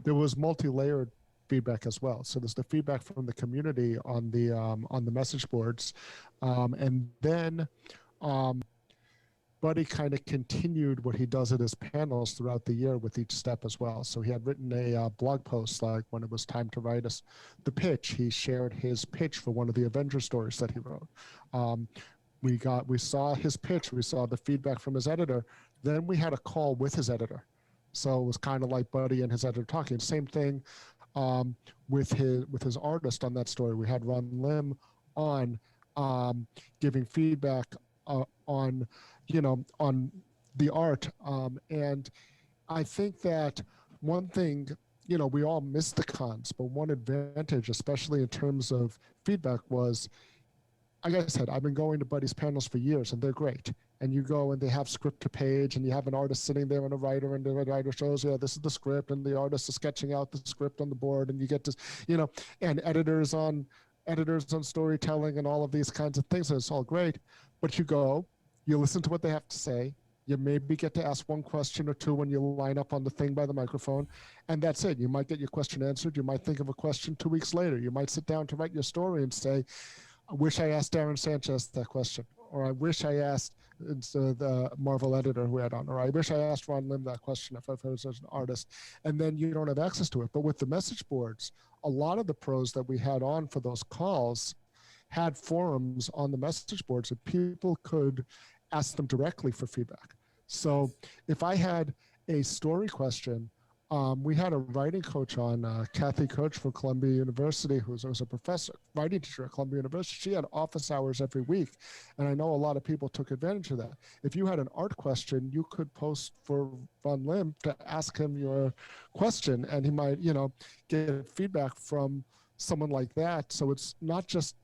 there was multi-layered feedback as well. So there's the feedback from the community on the message boards, and then Buddy kind of continued what he does at his panels throughout the year with each step as well. So he had written a blog post, like when it was time to write the pitch, he shared his pitch for one of the Avengers stories that he wrote. We saw his pitch, we saw the feedback from his editor, then we had a call with his editor. So it was kind of like Buddy and his editor talking. Same thing with his artist on that story. We had Ron Lim on giving feedback on the art. And I think that one thing, we all miss the cons, but one advantage, especially in terms of feedback, was, like I said, I've been going to Buddy's panels for years and they're great. And you go and they have script to page and you have an artist sitting there and a writer, and the writer shows, this is the script, and the artist is sketching out the script on the board, and you get to, and editors on storytelling and all of these kinds of things. And it's all great. But you go, you listen to what they have to say. You maybe get to ask one question or two when you line up on the thing by the microphone, and that's it. You might get your question answered. You might think of a question 2 weeks later. You might sit down to write your story and say, I wish I asked Darren Sanchez that question, or I wish I asked the Marvel editor who had on, or I wish I asked Ron Lim that question if I was an artist, and then you don't have access to it. But with the message boards, a lot of the pros that we had on for those calls had forums on the message boards that people could ask them directly for feedback. So if I had a story question, we had a writing coach on, Kathy Coach from Columbia University, who was a professor, writing teacher at Columbia University. She had office hours every week, and I know a lot of people took advantage of that. If you had an art question, you could post for Von Lim to ask him your question, and he might, get feedback from someone like that. So it's not just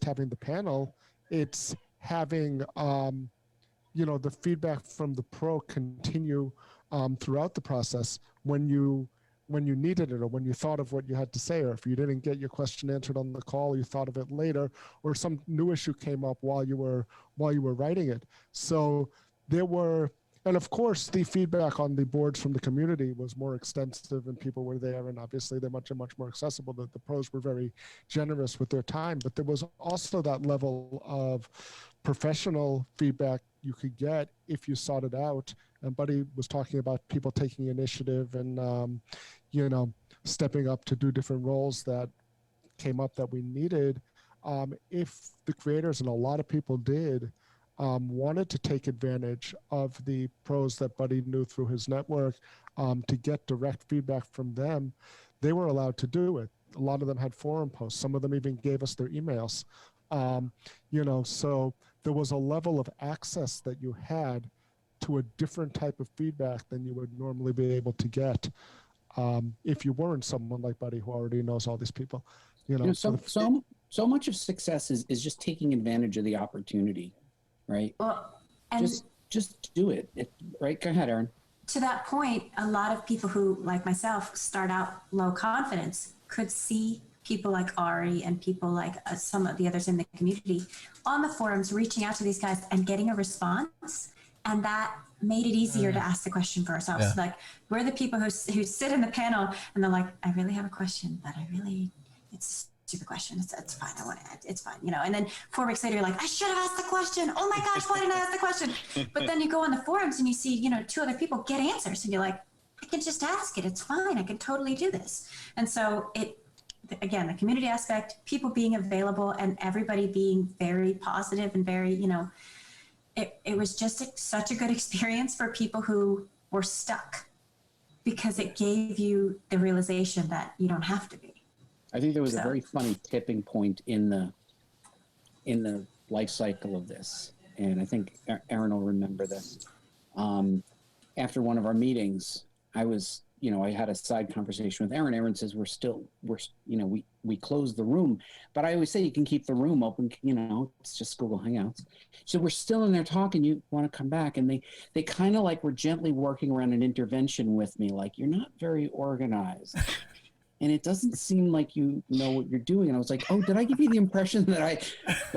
having the panel, it's having, the feedback from the pro continue throughout the process when you needed it, or when you thought of what you had to say, or if you didn't get your question answered on the call, you thought of it later, or some new issue came up while you were writing it. So there were, and of course the feedback on the boards from the community was more extensive, and people were there, and obviously they're much more accessible. The pros were very generous with their time, but there was also that level of professional feedback you could get if you sought it out. And Buddy was talking about people taking initiative and, stepping up to do different roles that came up that we needed. If the creators, and a lot of people did, wanted to take advantage of the pros that Buddy knew through his network, to get direct feedback from them, they were allowed to do it. A lot of them had forum posts. Some of them even gave us their emails. So there was a level of access that you had to a different type of feedback than you would normally be able to get if you weren't someone like Buddy who already knows all these people. So much of success is just taking advantage of the opportunity, right? Well, and just do it. Right? Go ahead, Aaron. To that point, a lot of people who, like myself, start out low confidence could see people like Ari and people like some of the others in the community on the forums reaching out to these guys and getting a response. And that made it easier to ask the question for ourselves. Yeah. Like, we're the people who sit in the panel and they're like, I really have a question, but it's a stupid question. It's fine. It's fine. You know, and then 4 weeks later, you're like, I should have asked the question. Oh my gosh, why didn't I ask the question? But then you go on the forums and you see, 2 other people get answers and you're like, I can just ask it. It's fine. I can totally do this. And so again, the community aspect, people being available and everybody being very positive and very, it was just such a good experience for people who were stuck, because it gave you the realization that you don't have to be. I think there was a very funny tipping point in the life cycle of this. And I think Aaron will remember this. After one of our meetings, I was, I had a side conversation with Aaron. Aaron says, we closed the room, but I always say you can keep the room open, it's just Google Hangouts. So we're still in there talking, you want to come back. And they kind of like were gently working around an intervention with me. Like, you're not very organized and it doesn't seem like you know what you're doing. And I was like, oh, did I give you the impression that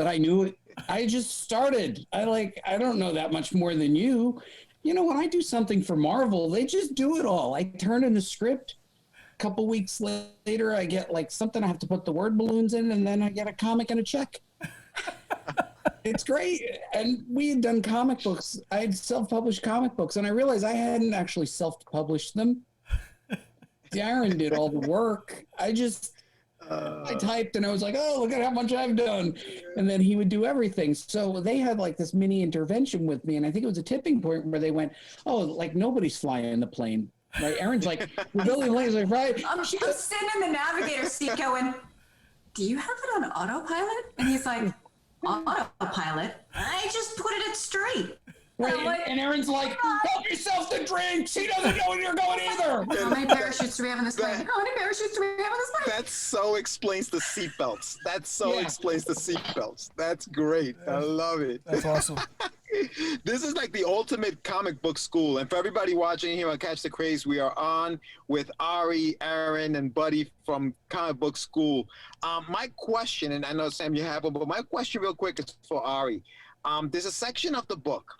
I knew it? I just started. I don't know that much more than you. When I do something for Marvel, they just do it all. I turn in the script. A couple weeks later, I get like something I have to put the word balloons in, and then I get a comic and a check. It's great. And we had done comic books. I had self-published comic books, and I realized I hadn't actually self-published them. Darren did all the work. I typed and I was like, oh, look at how much I've done. And then he would do everything. So they had like this mini intervention with me. And I think it was a tipping point where they went, oh, like nobody's flying the plane. Right? Aaron's like, we're building planes. Like, right? I'm sitting in the navigator seat going, do you have it on autopilot? And he's like, autopilot? I just put it straight. Right, and Aaron's like, help yourself to drinks. He doesn't know where you're going either. How many parachutes do we have in this plane? How many parachutes do we have in this plane? That so explains the seatbelts. Explains the seatbelts. That's great. I love it. That's awesome. This is like the ultimate comic book school. And for everybody watching here on Catch the Craze, we are on with Ari, Aaron, and Buddy from Comic Book School. My question, and I know, Sam, you have one, but my question real quick is for Ari. There's a section of the book.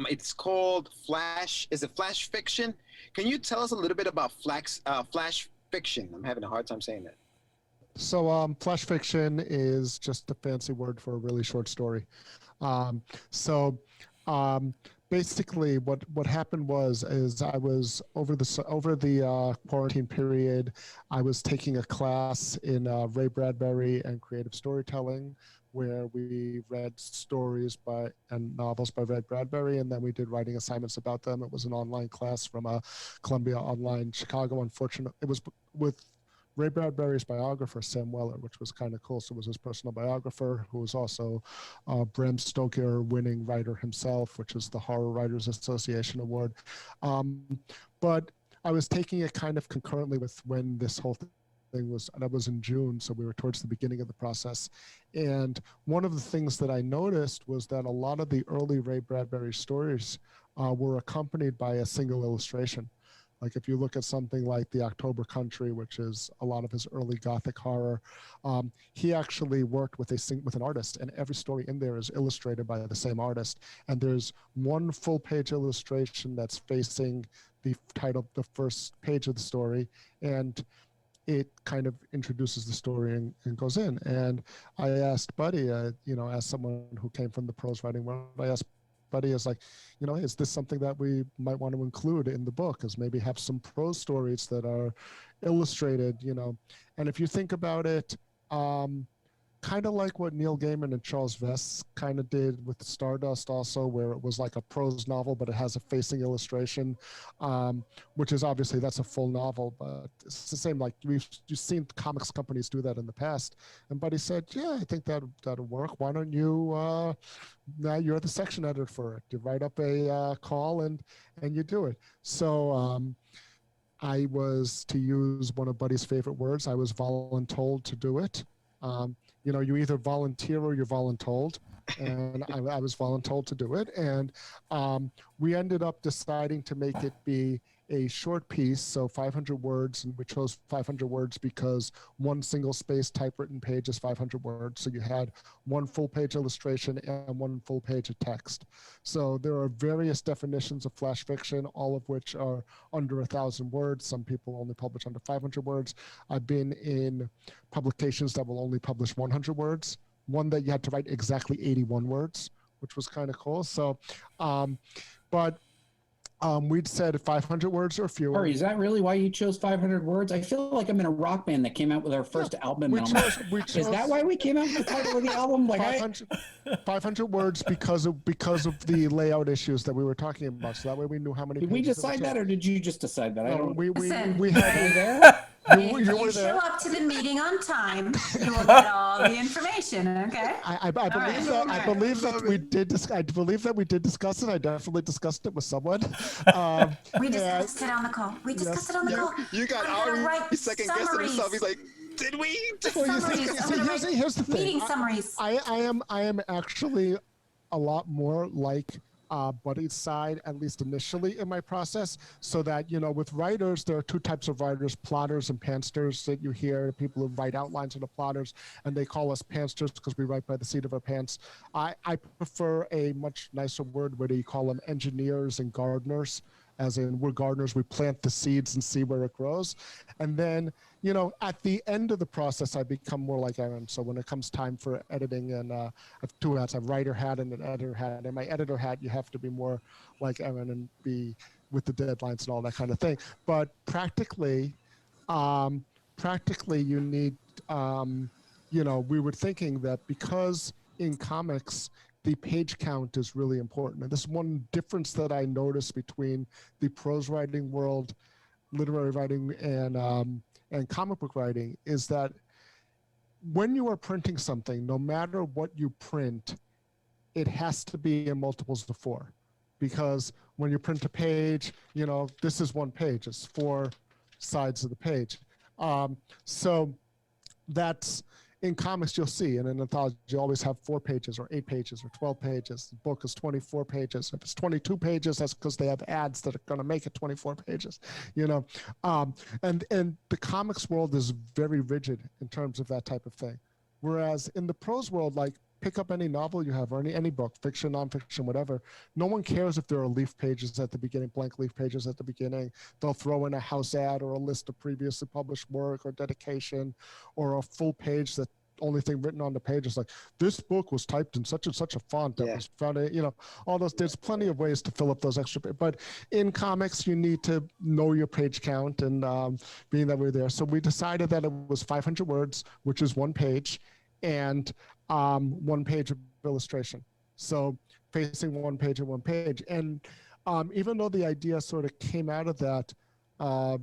It's called Flash. Is it Flash Fiction? Can you tell us a little bit about Flash Fiction? I'm having a hard time saying that. So Flash Fiction is just a fancy word for a really short story. Basically what happened is I was over the quarantine period, I was taking a class in Ray Bradbury and creative storytelling, where we read stories and novels by Ray Bradbury, and then we did writing assignments about them. It was an online class from Columbia Online Chicago. Unfortunately, it was with Ray Bradbury's biographer, Sam Weller, which was kind of cool. So it was his personal biographer, who was also Bram Stoker winning writer himself, which is the Horror Writers Association Award. But I was taking it kind of concurrently with when this whole thing was, and that was in June, so we were towards the beginning of the process. And one of the things that I noticed was that a lot of the early Ray Bradbury stories were accompanied by a single illustration. Like if you look at something like The October Country, which is a lot of his early Gothic horror, he actually worked with an artist, and every story in there is illustrated by the same artist. And there's one full-page illustration that's facing the title, the first page of the story, and it kind of introduces the story and goes in. And I asked Buddy, as someone who came from the prose writing world, I asked Buddy, is like, is this something that we might want to include in the book, is maybe have some prose stories that are illustrated, And if you think about it, kind of like what Neil Gaiman and Charles Vess kind of did with Stardust also, where it was like a prose novel, but it has a facing illustration, which is obviously, that's a full novel, but it's the same, like you've seen comics companies do that in the past. And Buddy said, yeah, I think that'll work. Why don't you, now you're the section editor for it. You write up a call and you do it. So I was, to use one of Buddy's favorite words, I was voluntold to do it. You either volunteer or you're voluntold, and I was voluntold to do it. And we ended up deciding to make it be a short piece, so 500 words, and we chose 500 words because one single space typewritten page is 500 words. So you had one full page illustration and one full page of text. So there are various definitions of flash fiction, all of which are under 1,000 words. Some people only publish under 500 words. I've been in publications that will only publish 100 words, one that you had to write exactly 81 words, which was kind of cool. So, we'd said 500 words or fewer. Sorry, is that really why you chose 500 words? I feel like I'm in a rock band that came out with our first album. We chose, is that why we came out with the title of the album? Like 500 words because of the layout issues that we were talking about. So that way we knew how many. Did we decide that, or did you just decide that? I don't. We Listen, had there. If you show up to the meeting on time, you will get all the information. Okay. I believe that we did discuss it. I definitely discussed it with someone. We discussed it on the call. You got Ari second guessing himself. He's like, did we? Here's the thing. Meeting summaries. I am actually a lot more like Buddy's side, at least initially in my process, so that, with writers, there are two types of writers, plotters and pantsers that you hear, people who write outlines in the plotters, and they call us pantsers because we write by the seat of our pants. I prefer a much nicer word where you call them engineers and gardeners, as in we're gardeners, we plant the seeds and see where it grows. And then, at the end of the process, I become more like Aaron. So when it comes time for editing, and I have two hats, I have writer hat and an editor hat. In my editor hat, you have to be more like Aaron and be with the deadlines and all that kind of thing. But practically you need, we were thinking that because in comics, the page count is really important. And this is one difference that I noticed between the prose writing world, literary writing, and comic book writing, is that when you are printing something, no matter what you print, it has to be in multiples of 4. Because when you print a page, this is one page, it's 4 sides of the page. So that's, in comics, you'll see in an anthology, you always have 4 pages or 8 pages or 12 pages. The book is 24 pages. If it's 22 pages, that's because they have ads that are going to make it 24 pages, and the comics world is very rigid in terms of that type of thing. Whereas in the prose world, like, pick up any novel you have or any book, fiction, nonfiction, whatever. No one cares if there are leaf pages at the beginning, blank leaf pages at the beginning. They'll throw in a house ad or a list of previously published work or dedication or a full page that only thing written on the page is like, this book was typed in such and such a font that was found, all those. There's plenty of ways to fill up those extra, but in comics, you need to know your page count, and being that we're there. So we decided that it was 500 words, which is 1 page, and 1 page of illustration. So facing 1 page and 1 page. And even though the idea sort of came out of that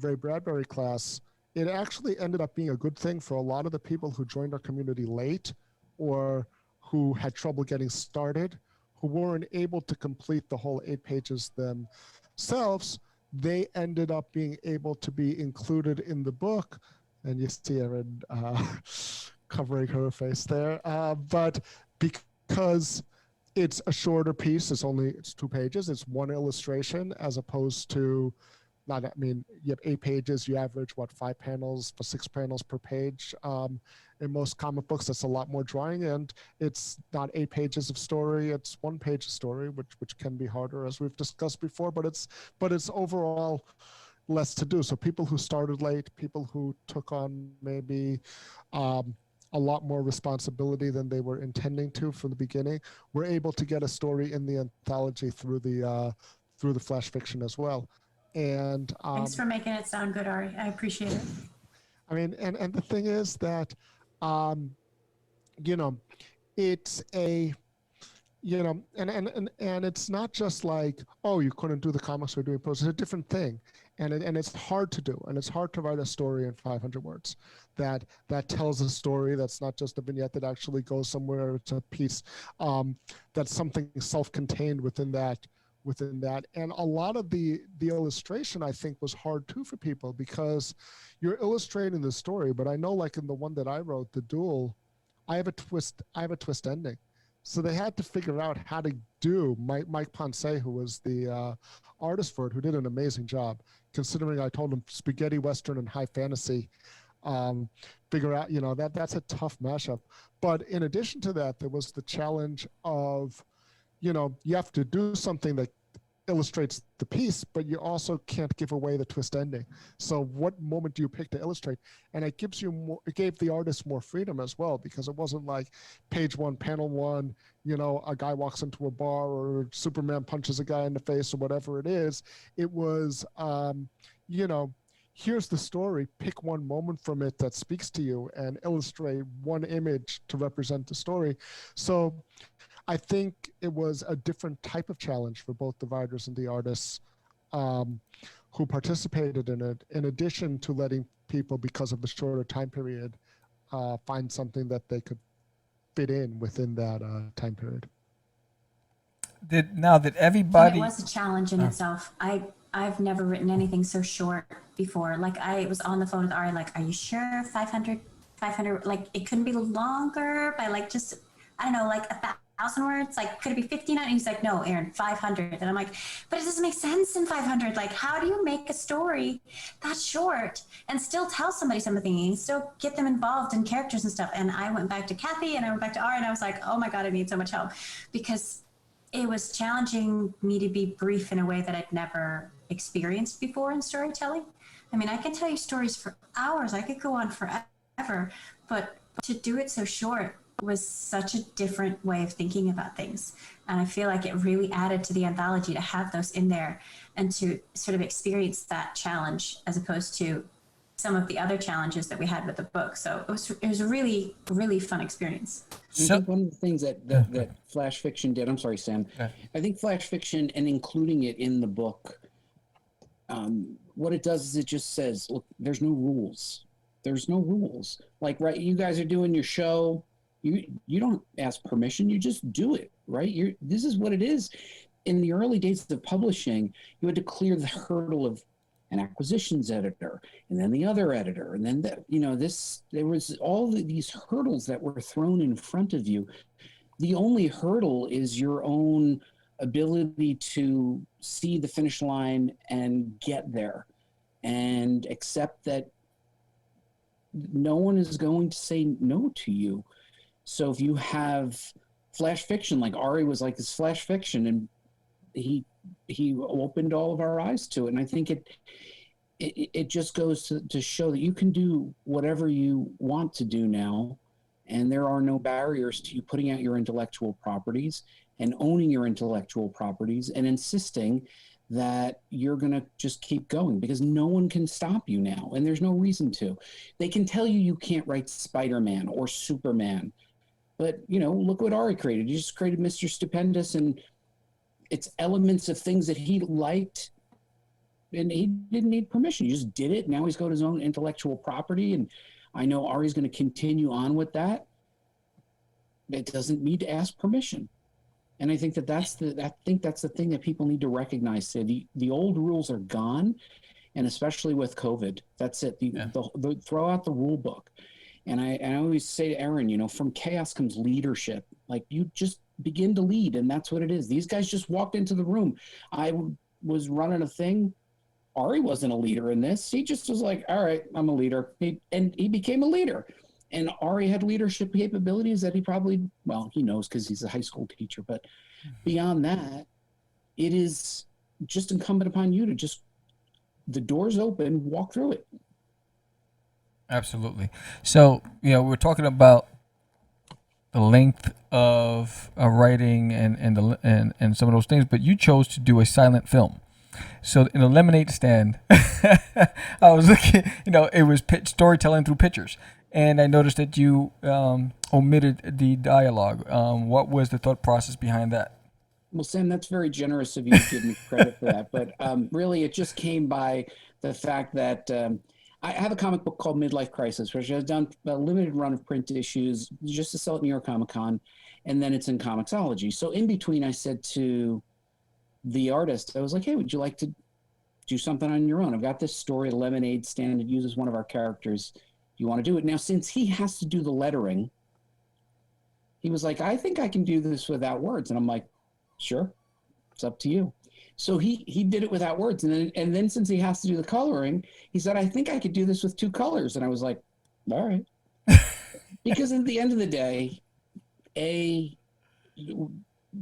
Ray Bradbury class, it actually ended up being a good thing for a lot of the people who joined our community late or who had trouble getting started, who weren't able to complete the whole 8 pages themselves. They ended up being able to be included in the book. And you see Erin covering her face there. But because it's a shorter piece, it's 2 pages, it's 1 illustration, as opposed to, you have 8 pages, you average 5 panels for 6 panels per page. In most comic books, that's a lot more drawing, and it's not 8 pages of story, it's 1 page of story, which can be harder, as we've discussed before, but it's overall less to do. So people who started late, people who took on maybe a lot more responsibility than they were intending to from the beginning, were able to get a story in the anthology through the flash fiction as well. And thanks for making it sound good, Ari. I appreciate it. And the thing is that, it's a, and it's not just like, oh, you couldn't do the comics or doing prose. It's a different thing, and it's hard to do, and it's hard to write a story in 500 words that tells a story that's not just a vignette that actually goes somewhere. It's a piece that's something self-contained within that. And a lot of the illustration, I think, was hard too for people, because you're illustrating the story. But I know, like in the one that I wrote, The Duel, I have a twist ending So they had to figure out how to do Mike Ponce, who was the artist for it, who did an amazing job, considering I told him spaghetti western and high fantasy. Figure out, that's a tough mashup. But in addition to that, there was the challenge of, you have to do something that illustrates the piece, but you also can't give away the twist ending. So what moment do you pick to illustrate? And it gives you more, it gave the artist more freedom as well, because it wasn't like page 1, panel 1, a guy walks into a bar or Superman punches a guy in the face or whatever it is. It was, here's the story, pick one moment from it that speaks to you and illustrate one image to represent the story. So I think it was a different type of challenge for both the writers and the artists who participated in it, in addition to letting people, because of the shorter time period, find something that they could fit in within that time period. Did everybody? And it was a challenge in itself. I've never written anything so short before. Like, I was on the phone with Ari, like, are you sure 500, like, it couldn't be longer by, like, just, I don't know, like 1,000 words? Like, could it be 1,500? And he's like, no, Aaron, 500. And I'm like, but it doesn't make sense in 500. Like, how do you make a story that short and still tell somebody something and still get them involved in characters and stuff? And I went back to Kathy and I went back to Ari and I was like, oh my God, I need so much help, because it was challenging me to be brief in a way that I'd never experienced before in storytelling. I mean, I can tell you stories for hours. I could go on forever, but to do it so short was such a different way of thinking about things. And I feel like it really added to the anthology to have those in there and to sort of experience that challenge as opposed to some of the other challenges that we had with the book. So it was a really, really fun experience. I think one of the things that Flash Fiction did, I'm sorry, Sam, I think Flash Fiction and including it in the book, what it does is it just says, look, there's no rules. There's no rules. Like, right, you guys are doing your show. You don't ask permission. You just do it, right? This is what it is. In the early days of publishing, you had to clear the hurdle of an acquisitions editor, and then the other editor, and then there was all these hurdles that were thrown in front of you. The only hurdle is your own ability to see the finish line and get there, and accept that no one is going to say no to you. So if you have Flash Fiction, like Ari was like this Flash Fiction, and he opened all of our eyes to it. And I think it just goes to show that you can do whatever you want to do now, and there are no barriers to you putting out your intellectual properties and owning your intellectual properties and insisting that you're going to just keep going, because no one can stop you now, and there's no reason to. They can tell you can't write Spider-Man or Superman, but look what Ari created. He just created Mr. Stupendous, and it's elements of things that he liked, and he didn't need permission. He just did it. Now he's got his own intellectual property, and I know Ari's going to continue on with that. It doesn't need to ask permission. And I think that's the thing that people need to recognize. The old rules are gone, and especially with COVID, that's it. Throw out the rule book. And I always say to Aaron, from chaos comes leadership. Like, you just begin to lead, and that's what it is. These guys just walked into the room. I was running a thing. Ari wasn't a leader in this. He just was like, all right, I'm a leader. He became a leader. And Ari had leadership capabilities that he knows because he's a high school teacher. But beyond that, it is just incumbent upon you to just, the door's open, walk through it. Absolutely. So, we're talking about the length of writing and some of those things, but you chose to do a silent film. So in the lemonade stand, I was looking, it was storytelling through pictures. And I noticed that you omitted the dialogue. What was the thought process behind that? Well, Sam, that's very generous of you to give me credit for that. But really, it just came by the fact that I have a comic book called Midlife Crisis, which I've done a limited run of print issues just to sell at New York Comic Con, and then it's in Comixology. So in between, I said to the artist, I was like, hey, would you like to do something on your own? I've got this story, a lemonade stand. It uses one of our characters. Do you want to do it? Now, since he has to do the lettering, he was like, I think I can do this without words. And I'm like, sure, it's up to you. So he did it without words. And then since he has to do the coloring, he said, I think I could do this with 2 colors. And I was like, all right. Because at the end of the day,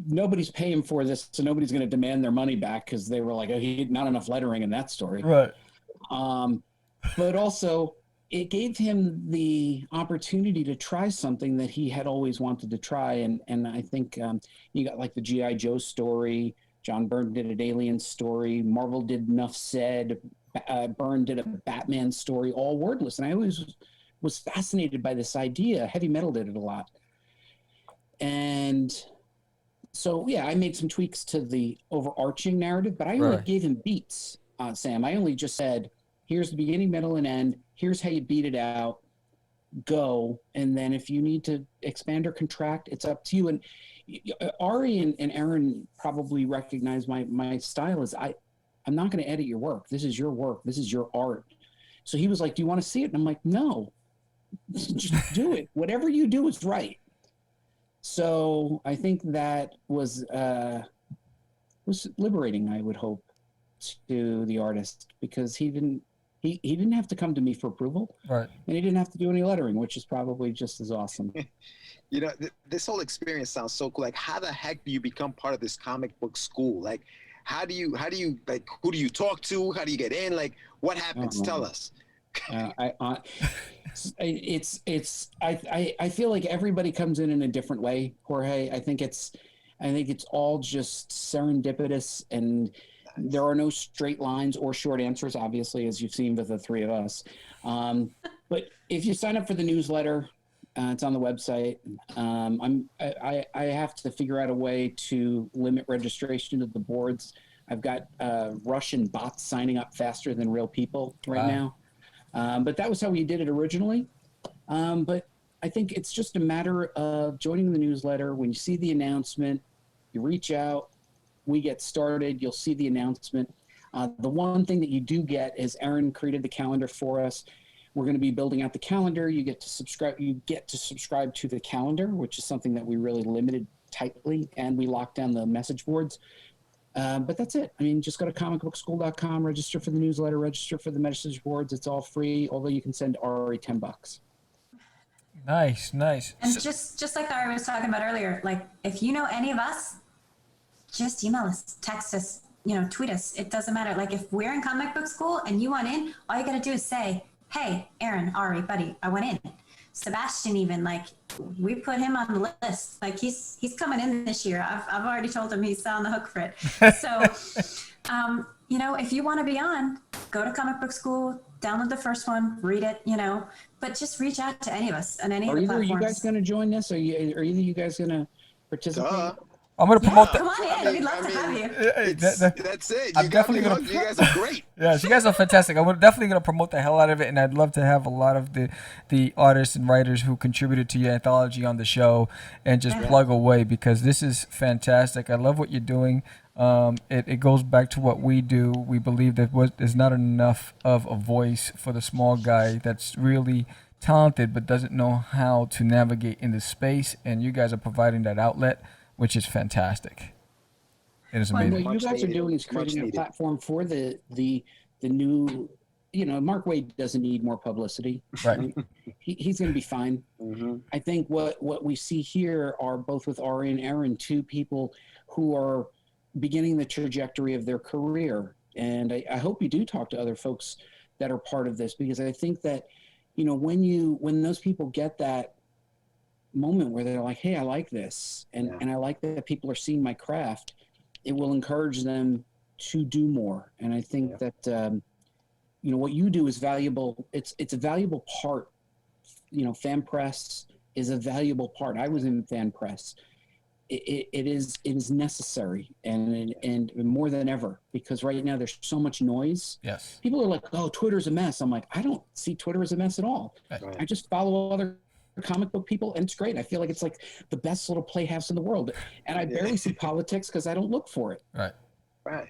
nobody's paying for this, so nobody's going to demand their money back because they were like, oh, not enough lettering in that story. Right. But also, it gave him the opportunity to try something that he had always wanted to try. And I think you got like the G.I. Joe story. John Byrne did an Alien story. Marvel did Enough Said. Byrne did a Batman story, all wordless. And I always was fascinated by this idea. Heavy Metal did it a lot. And so, yeah, I made some tweaks to the overarching narrative, but I only gave him beats, Sam. I only just said, here's the beginning, middle, and end. Here's how you beat it out. Go. And then if you need to expand or contract, it's up to you. And Ari and Aaron probably recognize my style is I'm not going to edit your work. This is your work. This is your art. So he was like, do you want to see it? And I'm like, no, just do it. Whatever you do is right. So I think that was liberating, I would hope, to the artist, because he didn't have to come to me for approval, right? And he didn't have to do any lettering, which is probably just as awesome. You know, this whole experience sounds so cool. Like, how the heck do you become part of this comic book school? Like, how do you like, who do you talk to? How do you get in? Like, what happens? Tell us. I feel like everybody comes in a different way, Jorge. I think it's all just serendipitous, and there are no straight lines or short answers, obviously, as you've seen with the 3 of us. But if you sign up for the newsletter, it's on the website. I have to figure out a way to limit registration to the boards. I've got Russian bots signing up faster than real people right now. But that was how we did it originally. But I think it's just a matter of joining the newsletter. When you see the announcement, you reach out, we get started, you'll see the announcement. The one thing that you do get is Aaron created the calendar for us. We're going to be building out the calendar. You get to subscribe to the calendar, which is something that we really limited tightly, and we locked down the message boards. But that's it. I mean, just go to comicbookschool.com, register for the newsletter, register for the message boards. It's all free, although you can send Ari $10. Nice. And just like Ari was talking about earlier, like, if you know any of us, just email us, text us, tweet us. It doesn't matter. Like, if we're in comic book school and you want in, all you got to do is say, hey, Aaron, Ari, Buddy, I went in. Sebastian, even, like, we put him on the list. Like, he's coming in this year. I've already told him he's on the hook for it. So, if you want to be on, go to comic book school, download the first one, read it, but just reach out to any of us on any of the platforms. Are you guys going to join this? Are either you guys going to participate? I'm going to promote that. Come on in. We'd love to have you. That's it. You guys are great. Yeah, you guys are fantastic. I'm definitely going to promote the hell out of it, and I'd love to have a lot of the artists and writers who contributed to your anthology on the show and just plug away, because this is fantastic. I love what you're doing. It goes back to what we do. We believe that there's not enough of a voice for the small guy that's really talented but doesn't know how to navigate in this space, and you guys are providing that outlet, which is fantastic. It is amazing. What you guys are doing is creating a platform for the new, Mark Waid doesn't need more publicity. Right. He's going to be fine. Mm-hmm. I think what we see here are, both with Ari and Aaron, 2 people who are beginning the trajectory of their career. And I hope you do talk to other folks that are part of this, because I think that, when those people get that moment where they're like, hey, I like this, and I like that people are seeing my craft, it will encourage them to do more. And I think that what you do is valuable. It's a valuable part. Fan press is a valuable part. I was in fan press. It is necessary, and more than ever, because right now there's so much noise. Yes. People are like, oh, Twitter's a mess. I'm like, I don't see Twitter as a mess at all. Right. I just follow other comic book people, and it's great. I feel like it's like the best little playhouse in the world, and I barely see politics because I don't look for it. Right.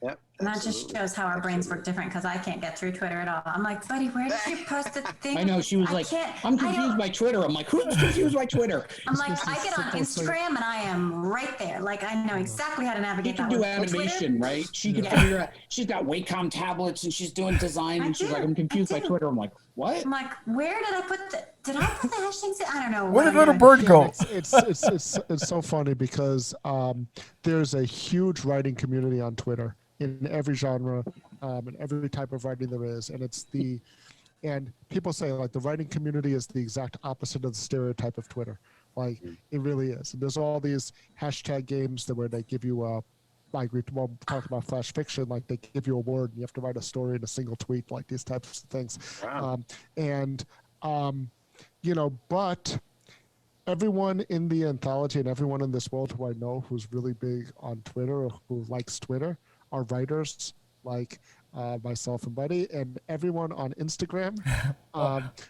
Yep. And that just shows how our brains work different because I can't get through Twitter at all. I'm like, buddy, where did you post the thing? I know, she was like, I'm confused by Twitter. I'm like, who's confused by Twitter? I'm like, I get on Instagram and I am right there. Like, I know exactly how to navigate that. She can do animation, right? She can figure out, she's got Wacom tablets and she's doing design and she's like, I'm confused by Twitter. I'm like, what? I'm like, where did I put did I put the hashtags in? I don't know. Where did little bird go? It's so funny because there's a huge writing community on Twitter in every genre and every type of writing there is, and people say like the writing community is the exact opposite of the stereotype of Twitter. Like it really is. And there's all these hashtag games where they give you like we talk about flash fiction, like they give you a word and you have to write a story in a single tweet, like these types of things. Wow. But everyone in the anthology and everyone in this world who I know who's really big on Twitter or who likes Twitter are writers like myself and Buddy, and everyone on Instagram.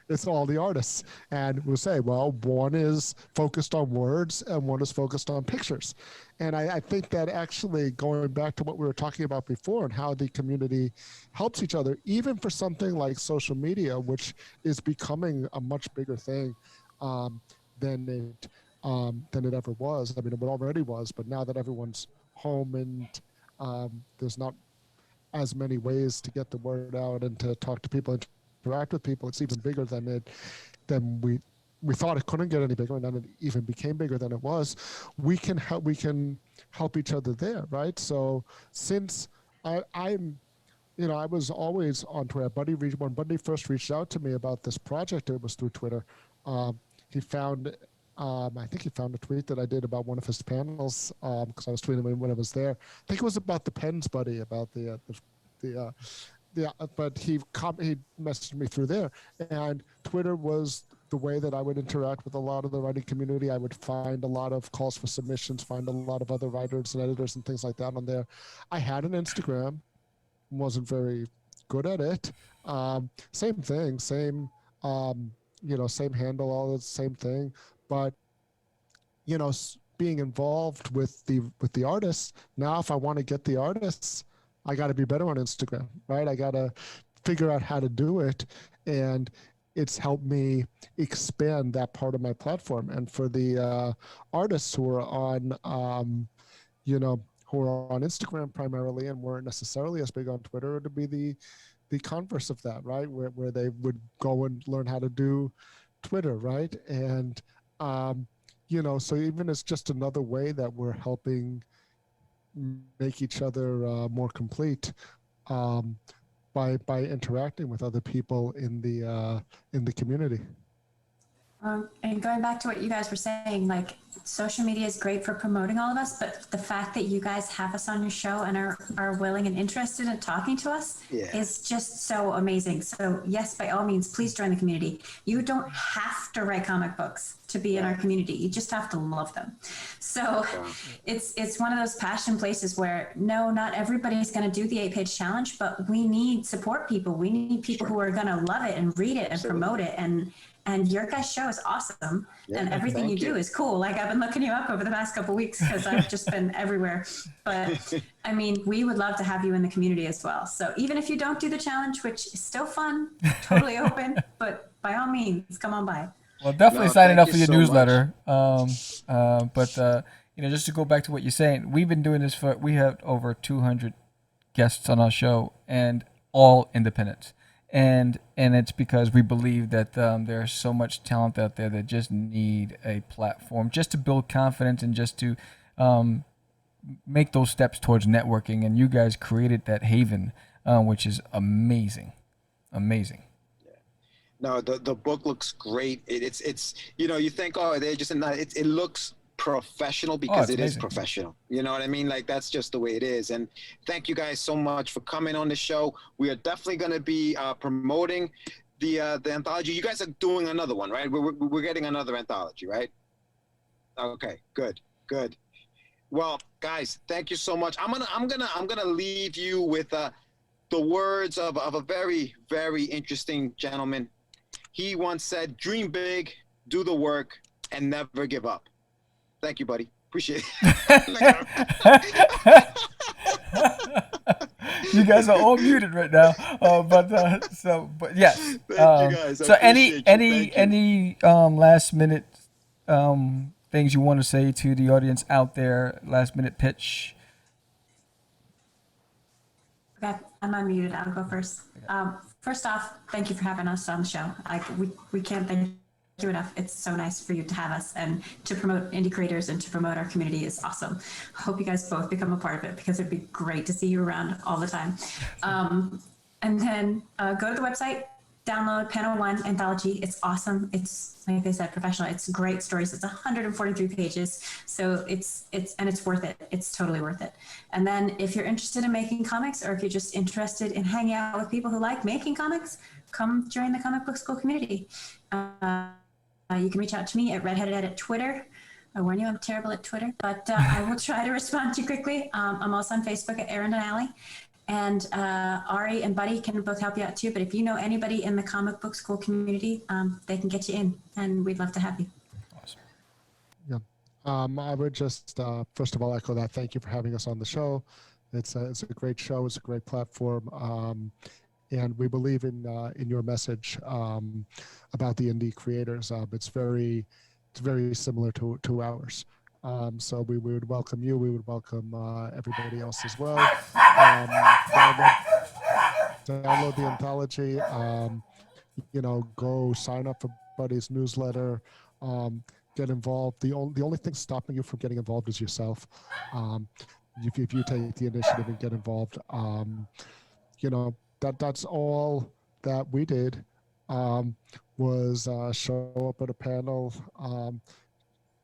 It's all the artists. And we'll say, well, one is focused on words and one is focused on pictures. And I think that actually going back to what we were talking about before and how the community helps each other, even for something like social media, which is becoming a much bigger thing than it ever was. I mean, it already was, but now that everyone's home and there's not as many ways to get the word out and to talk to people and interact with people, it's even bigger than we thought it couldn't get any bigger, and then it even became bigger than it was. We can help each other there, right? So since I was always on Twitter. When Buddy first reached out to me about this project, it was through Twitter. He found I think he found a tweet that I did about one of his panels because I was tweeting when I was there. I think it was about the pens, Buddy, about but he messaged me through there, and Twitter was the way that I would interact with a lot of the writing community. I would find a lot of calls for submissions, find a lot of other writers and editors and things like that on there. I had an Instagram, wasn't very good at it. Same thing, same handle, all the same thing. But being involved with the artists, now if I want to get the artists, I got to be better on Instagram, right? I got to figure out how to do it, and it's helped me expand that part of my platform. And for the artists who are on Instagram primarily and weren't necessarily as big on Twitter, to be the converse of that, right? Where they would go and learn how to do Twitter, right? And so even it's just another way that we're helping make each other more complete by interacting with other people in the community. And going back to what you guys were saying, like social media is great for promoting all of us, but the fact that you guys have us on your show and are willing and interested in talking to us is just so amazing. So yes, by all means, please join the community. You don't have to write comic books to be in our community. You just have to love them. So it's one of those passion places where no, not everybody's going to do the 8-page challenge, but we need support people. We need people who are going to love it and read it and promote it. And your guys' show is awesome, and everything you do is cool. Like, I've been looking you up over the past couple of weeks because I've just been everywhere. But I mean, we would love to have you in the community as well. So even if you don't do the challenge, which is still fun, totally open, but by all means, come on by. Well, definitely signing up for your newsletter. Just to go back to what you're saying, we've been doing this we have over 200 guests on our show, and all independents. And it's because we believe that there's so much talent out there that just need a platform just to build confidence and just to make those steps towards networking. And you guys created that haven, which is amazing. Amazing. No, the book looks great. It's you think, oh, they're just it looks professional because it is professional. You know what I mean? Like, that's just the way it is. And thank you guys so much for coming on the show. We are definitely going to be promoting the anthology. You guys are doing another one, right? We're getting another anthology, right? Okay, good. Well, guys, thank you so much. I'm gonna leave you with the words of a very, very interesting gentleman. He once said, "Dream big, do the work, and never give up." Thank you, buddy. Appreciate it. You guys are all muted right now. But yes. Thank you guys. I So appreciate you. any last minute things you want to say to the audience out there? Last minute pitch. Okay, I'm unmuted. I'll go first. First off, thank you for having us on the show. We can't thank you enough. It's so nice for you to have us, and to promote indie creators and to promote our community is awesome. Hope you guys both become a part of it, because it'd be great to see you around all the time. And then go to the website, download Panel 1 Anthology. It's awesome. It's, like I said, professional. It's great stories. It's 143 pages. So it's worth it. It's totally worth it. And then if you're interested in making comics, or if you're just interested in hanging out with people who like making comics, come join the comic book school community. You can reach out to me at redheaded at Twitter. I warn you, I'm terrible at Twitter, but I will try to respond to you quickly. I'm also on Facebook at Rubin and Dee Alley. And Ari and Buddy can both help you out too. But if you know anybody in the comic book school community, they can get you in, and we'd love to have you. Awesome. Yeah. I would just first of all echo that. Thank you for having us on the show. It's a great show. It's a great platform. And we believe in your message about the indie creators. It's very similar to ours. So we would welcome you. We would welcome everybody else as well. Download the Anthology. Go sign up for Buddy's newsletter. Get involved. The only thing stopping you from getting involved is yourself. If you take the initiative and get involved, that's all that we did. Was show up at a panel.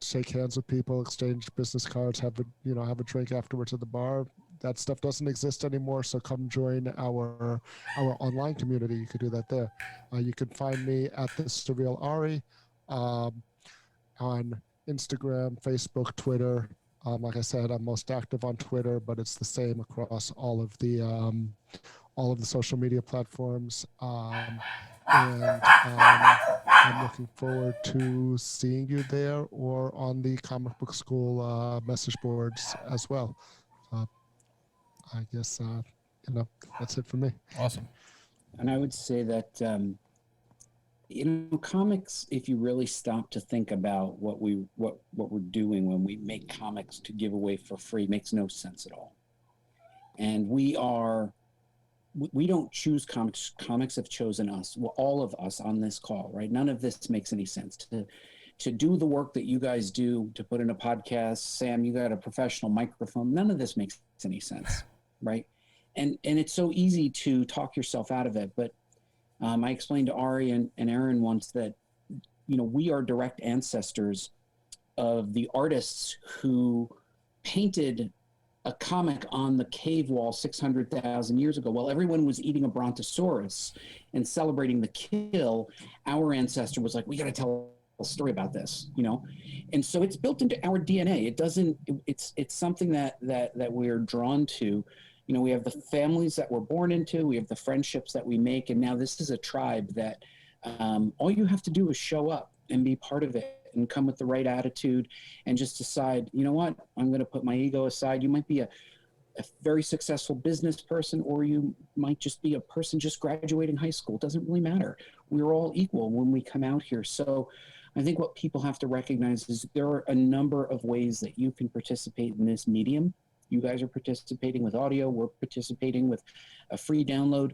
Shake hands with people, exchange business cards, have a drink afterwards at the bar. That stuff doesn't exist anymore. So come join our online community. You could do that there. You can find me at the Surreal Ari on Instagram, Facebook, Twitter. Like I said, I'm most active on Twitter, but it's the same across all of the social media platforms. And I'm looking forward to seeing you there or on the comic book school message boards as well. I guess that's it for me. Awesome. And I would say that comics, if you really stop to think about what we're doing when we make comics to give away for free, makes no sense at all. And we don't choose comics. Comics have chosen us. Well, all of us on this call, right? None of this makes any sense. To do the work that you guys do, to put in a podcast, Sam, you got a professional microphone. None of this makes any sense, right? And it's so easy to talk yourself out of it. But I explained to Ari and Aaron once that, we are direct ancestors of the artists who painted a comic on the cave wall 600,000 years ago. While everyone was eating a brontosaurus and celebrating the kill, our ancestor was like, we got to tell a story about this, And so it's built into our DNA. It's something that we're drawn to. We have the families that we're born into, we have the friendships that we make, and now this is a tribe that all you have to do is show up and be part of it and come with the right attitude and just decide, you know what, I'm going to put my ego aside. You might be a very successful business person, or you might just be a person just graduating high school. It doesn't really matter. We're all equal when we come out here. So I think what people have to recognize is there are a number of ways that you can participate in this medium. You guys are participating with audio. We're participating with a free download.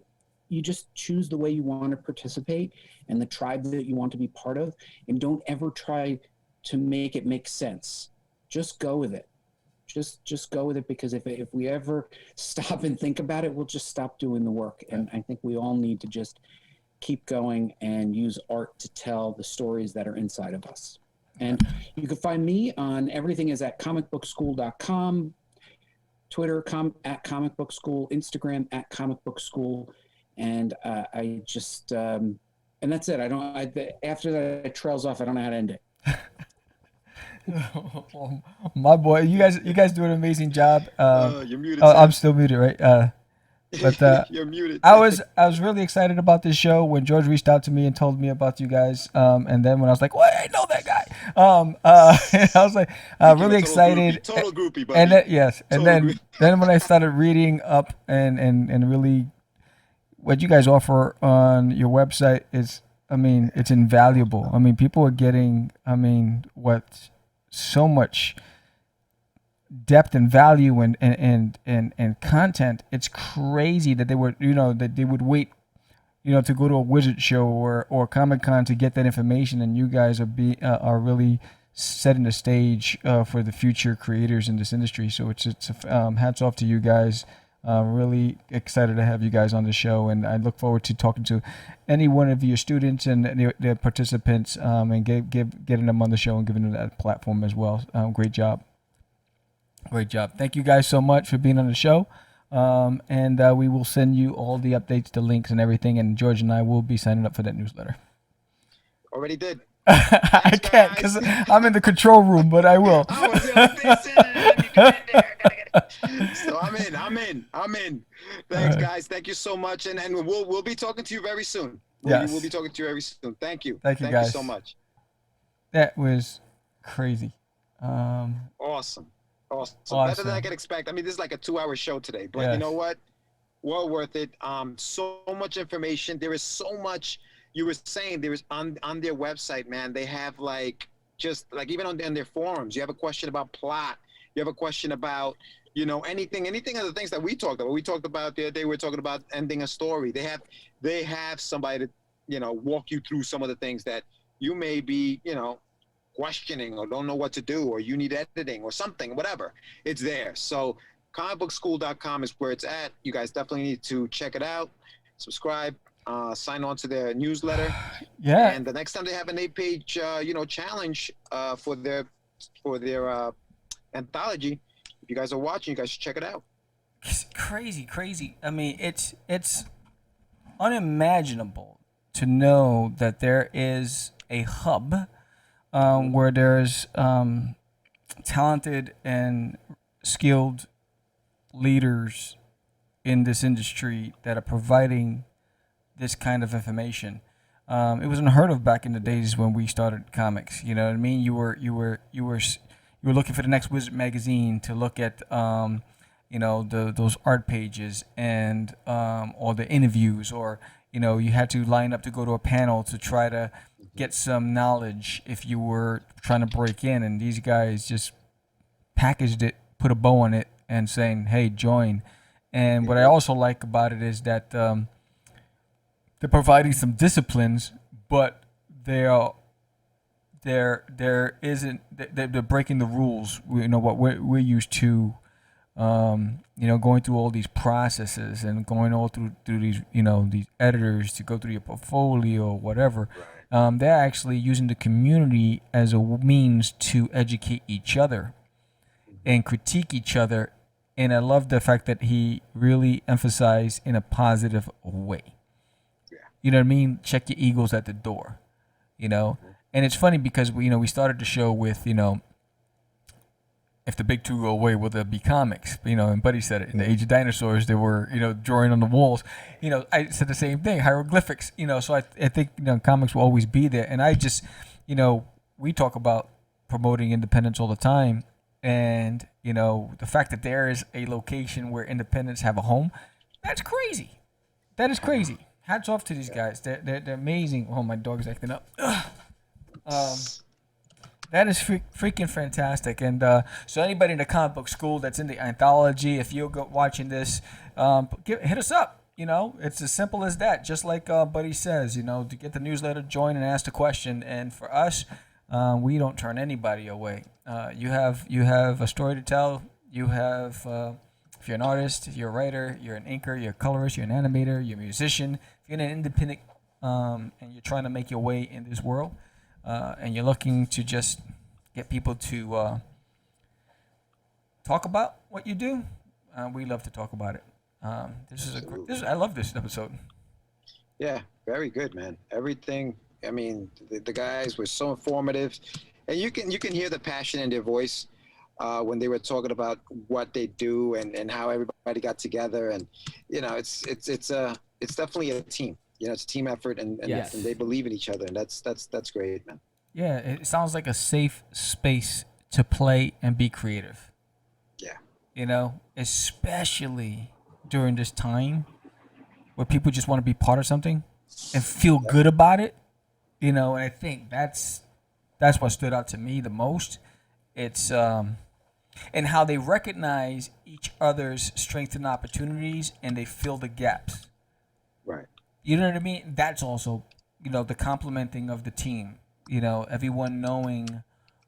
You just choose the way you want to participate and the tribe that you want to be part of, and don't ever try to make it make sense. Just go with it. Just go with it, because if we ever stop and think about it, we'll just stop doing the work. And I think we all need to just keep going and use art to tell the stories that are inside of us. And you can find me on everything is at comicbookschool.com, Twitter at Comic Book School, Instagram at Comic Book School. And I just, and that's it. After that it trails off, I don't know how to end it. My boy, you guys do an amazing job. You're muted. I'm still muted, right? But You're muted. I was really excited about this show when George reached out to me and told me about you guys. And then when I was like, "Well, I know that guy," I was like, really excited. Total groupie, buddy. And then, yes, and Total then when I started reading up and really what you guys offer on your website is, I mean, it's invaluable. I mean, people are getting, so much depth and value and content. It's crazy that they would wait, to go to a wizard show or Comic-Con to get that information, and you guys are really setting the stage for the future creators in this industry. So it's hats off to you guys. Really excited to have you guys on the show, and I look forward to talking to any one of your students and their participants, and getting them on the show and giving them that platform as well. Great job. Great job. Thank you guys so much for being on the show. And we will send you all the updates, the links, and everything. And George and I will be signing up for that newsletter. Already did. I can't because I'm in the control room, but I will. So I'm in. Thanks, guys. Thank you so much, and we'll be talking to you very soon. We'll be talking to you very soon. Thank you. Thank you, guys. You so much. That was crazy. Awesome. Better than I could expect. I mean, this is like a 2-hour show today, but you know what? Well worth it. So much information. There is so much. You were saying there is on their website, man. They have just even on their forums. You have a question about plot. You have a question about anything of the things that we talked about. We talked about the other day. We were talking about ending a story. They have somebody to walk you through some of the things that you may be questioning or don't know what to do, or you need editing or something, whatever. It's there. So comicbookschool.com is where it's at. You guys definitely need to check it out, subscribe, sign on to their newsletter. Yeah. And the next time they have an 8-page challenge for their anthology, if you guys are watching, you guys should check it out. It's crazy. I mean, it's unimaginable to know that there is a hub where there's talented and skilled leaders in this industry that are providing this kind of information. It was unheard of back in the days when we started comics. You know what I mean? You were looking for the next Wizard magazine to look at, those art pages and or the interviews, or you had to line up to go to a panel to try to get some knowledge if you were trying to break in. And these guys just packaged it, put a bow on it, and saying, "Hey, join." And what I also like about it is that they're providing some disciplines, but they're breaking the rules. What we're used to, going through all these processes and going all through these these editors to go through your portfolio or whatever. Right. They're actually using the community as a means to educate each other and critique each other. And I love the fact that he really emphasized in a positive way. Yeah. You know what I mean? Check your egos at the door, And it's funny because we started the show with, if the big two go away, will there be comics? And Buddy said it. In the age of dinosaurs, there were, drawing on the walls. I said the same thing, hieroglyphics. So I think, comics will always be there. And I just, we talk about promoting independence all the time. And, the fact that there is a location where independents have a home, that's crazy. That is crazy. Hats off to these guys. They're amazing. Oh, my dog's acting up. That is freaking fantastic. And so anybody in the comic book school that's in the anthology, if you're watching this, hit us up. It's as simple as that. Just like Buddy says, to get the newsletter, join and ask the question. And for us, we don't turn anybody away. You have a story to tell. You have, if you're an artist, you're a writer, you're an inker, you're a colorist, you're an animator, you're a musician. If you're an independent and you're trying to make your way in this world, and you're looking to just get people to talk about what you do, we love to talk about it. I love this episode. Yeah, very good, man. Everything. I mean, the guys were so informative, and you can hear the passion in their voice. when they were talking about what they do and how everybody got together, and it's definitely a team. It's a team effort, and they believe in each other, and that's great, man. Yeah, it sounds like a safe space to play and be creative. Yeah. Especially during this time where people just want to be part of something and feel good about it. And I think that's what stood out to me the most. It's and how they recognize each other's strengths and opportunities, and they fill the gaps. Right. You know what I mean? That's also, the complementing of the team. Everyone knowing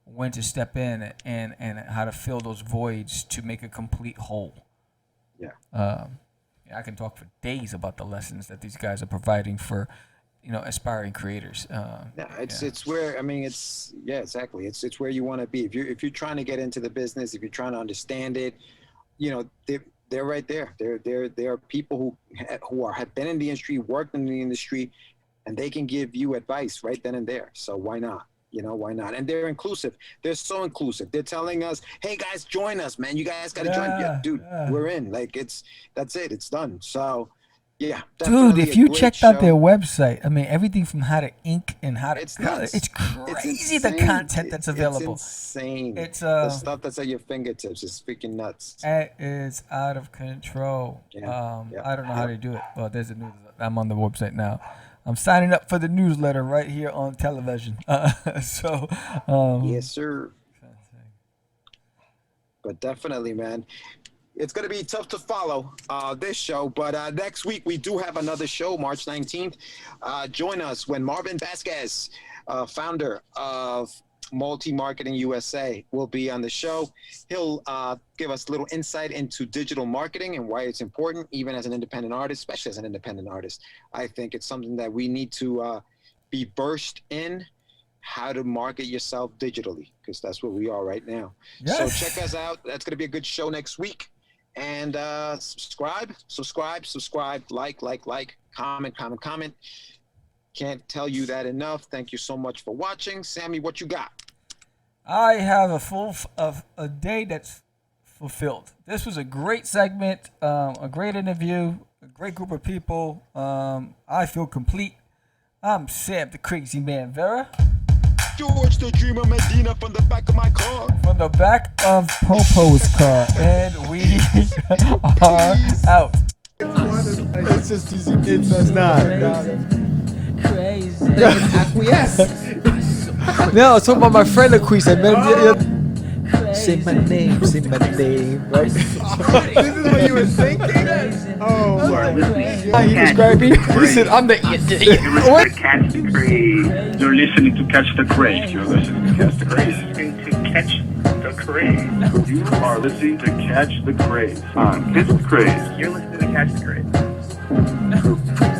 when to step in and how to fill those voids to make a complete whole. Yeah. I can talk for days about the lessons that these guys are providing for, aspiring creators. It's where, exactly. It's where you want to be. If you're trying to get into the business, if you're trying to understand it, they're right there. There are people who have been in the industry, worked in the industry, and they can give you advice right then and there. So why not? Why not? And they're inclusive. They're so inclusive. They're telling us, hey guys, join us, man. You guys got to join. Yeah, dude, we're in. That's it. It's done. So yeah. Dude, if you checked out their website, everything from how to ink and how to, it's crazy the content that's available. It's insane. It's the stuff that's at your fingertips is freaking nuts. It is out of control. I don't know how they do it. Well, there's a news. I'm on the website now. I'm signing up for the newsletter right here on television. Yes, sir. But definitely, man, it's going to be tough to follow this show. But next week, we do have another show, March 19th. Join us when Marvin Vasquez, founder of Multi-Marketing USA, will be on the show. He'll give us a little insight into digital marketing and why it's important, even as an independent artist, especially as an independent artist. I think it's something that we need to be versed in, how to market yourself digitally, because that's what we are right now. Yes. So check us out. That's going to be a good show next week. And subscribe, like, comment. Can't tell you that enough. Thank you so much for watching. Sammy, what you got? I have a day that's fulfilled. This was a great segment, a great interview, a great group of people. I feel complete. I'm Sam, the Crazy Man Vera. George the Dreamer Medina from the back of my car. From the back of Popo's car. And we are out. It's just easy. It's not. Crazy. Acquiesce. No, I was talking about my friend Acquiesce. Say my name, right? This is what you were thinking? Oh, my. He described me. He said, I'm the what? Catch the Craze. You're listening to Catch the Craze. You're listening to Catch the Craze. You are listening to Catch the Craze on Catch the Craze. You're listening to Catch the Craze.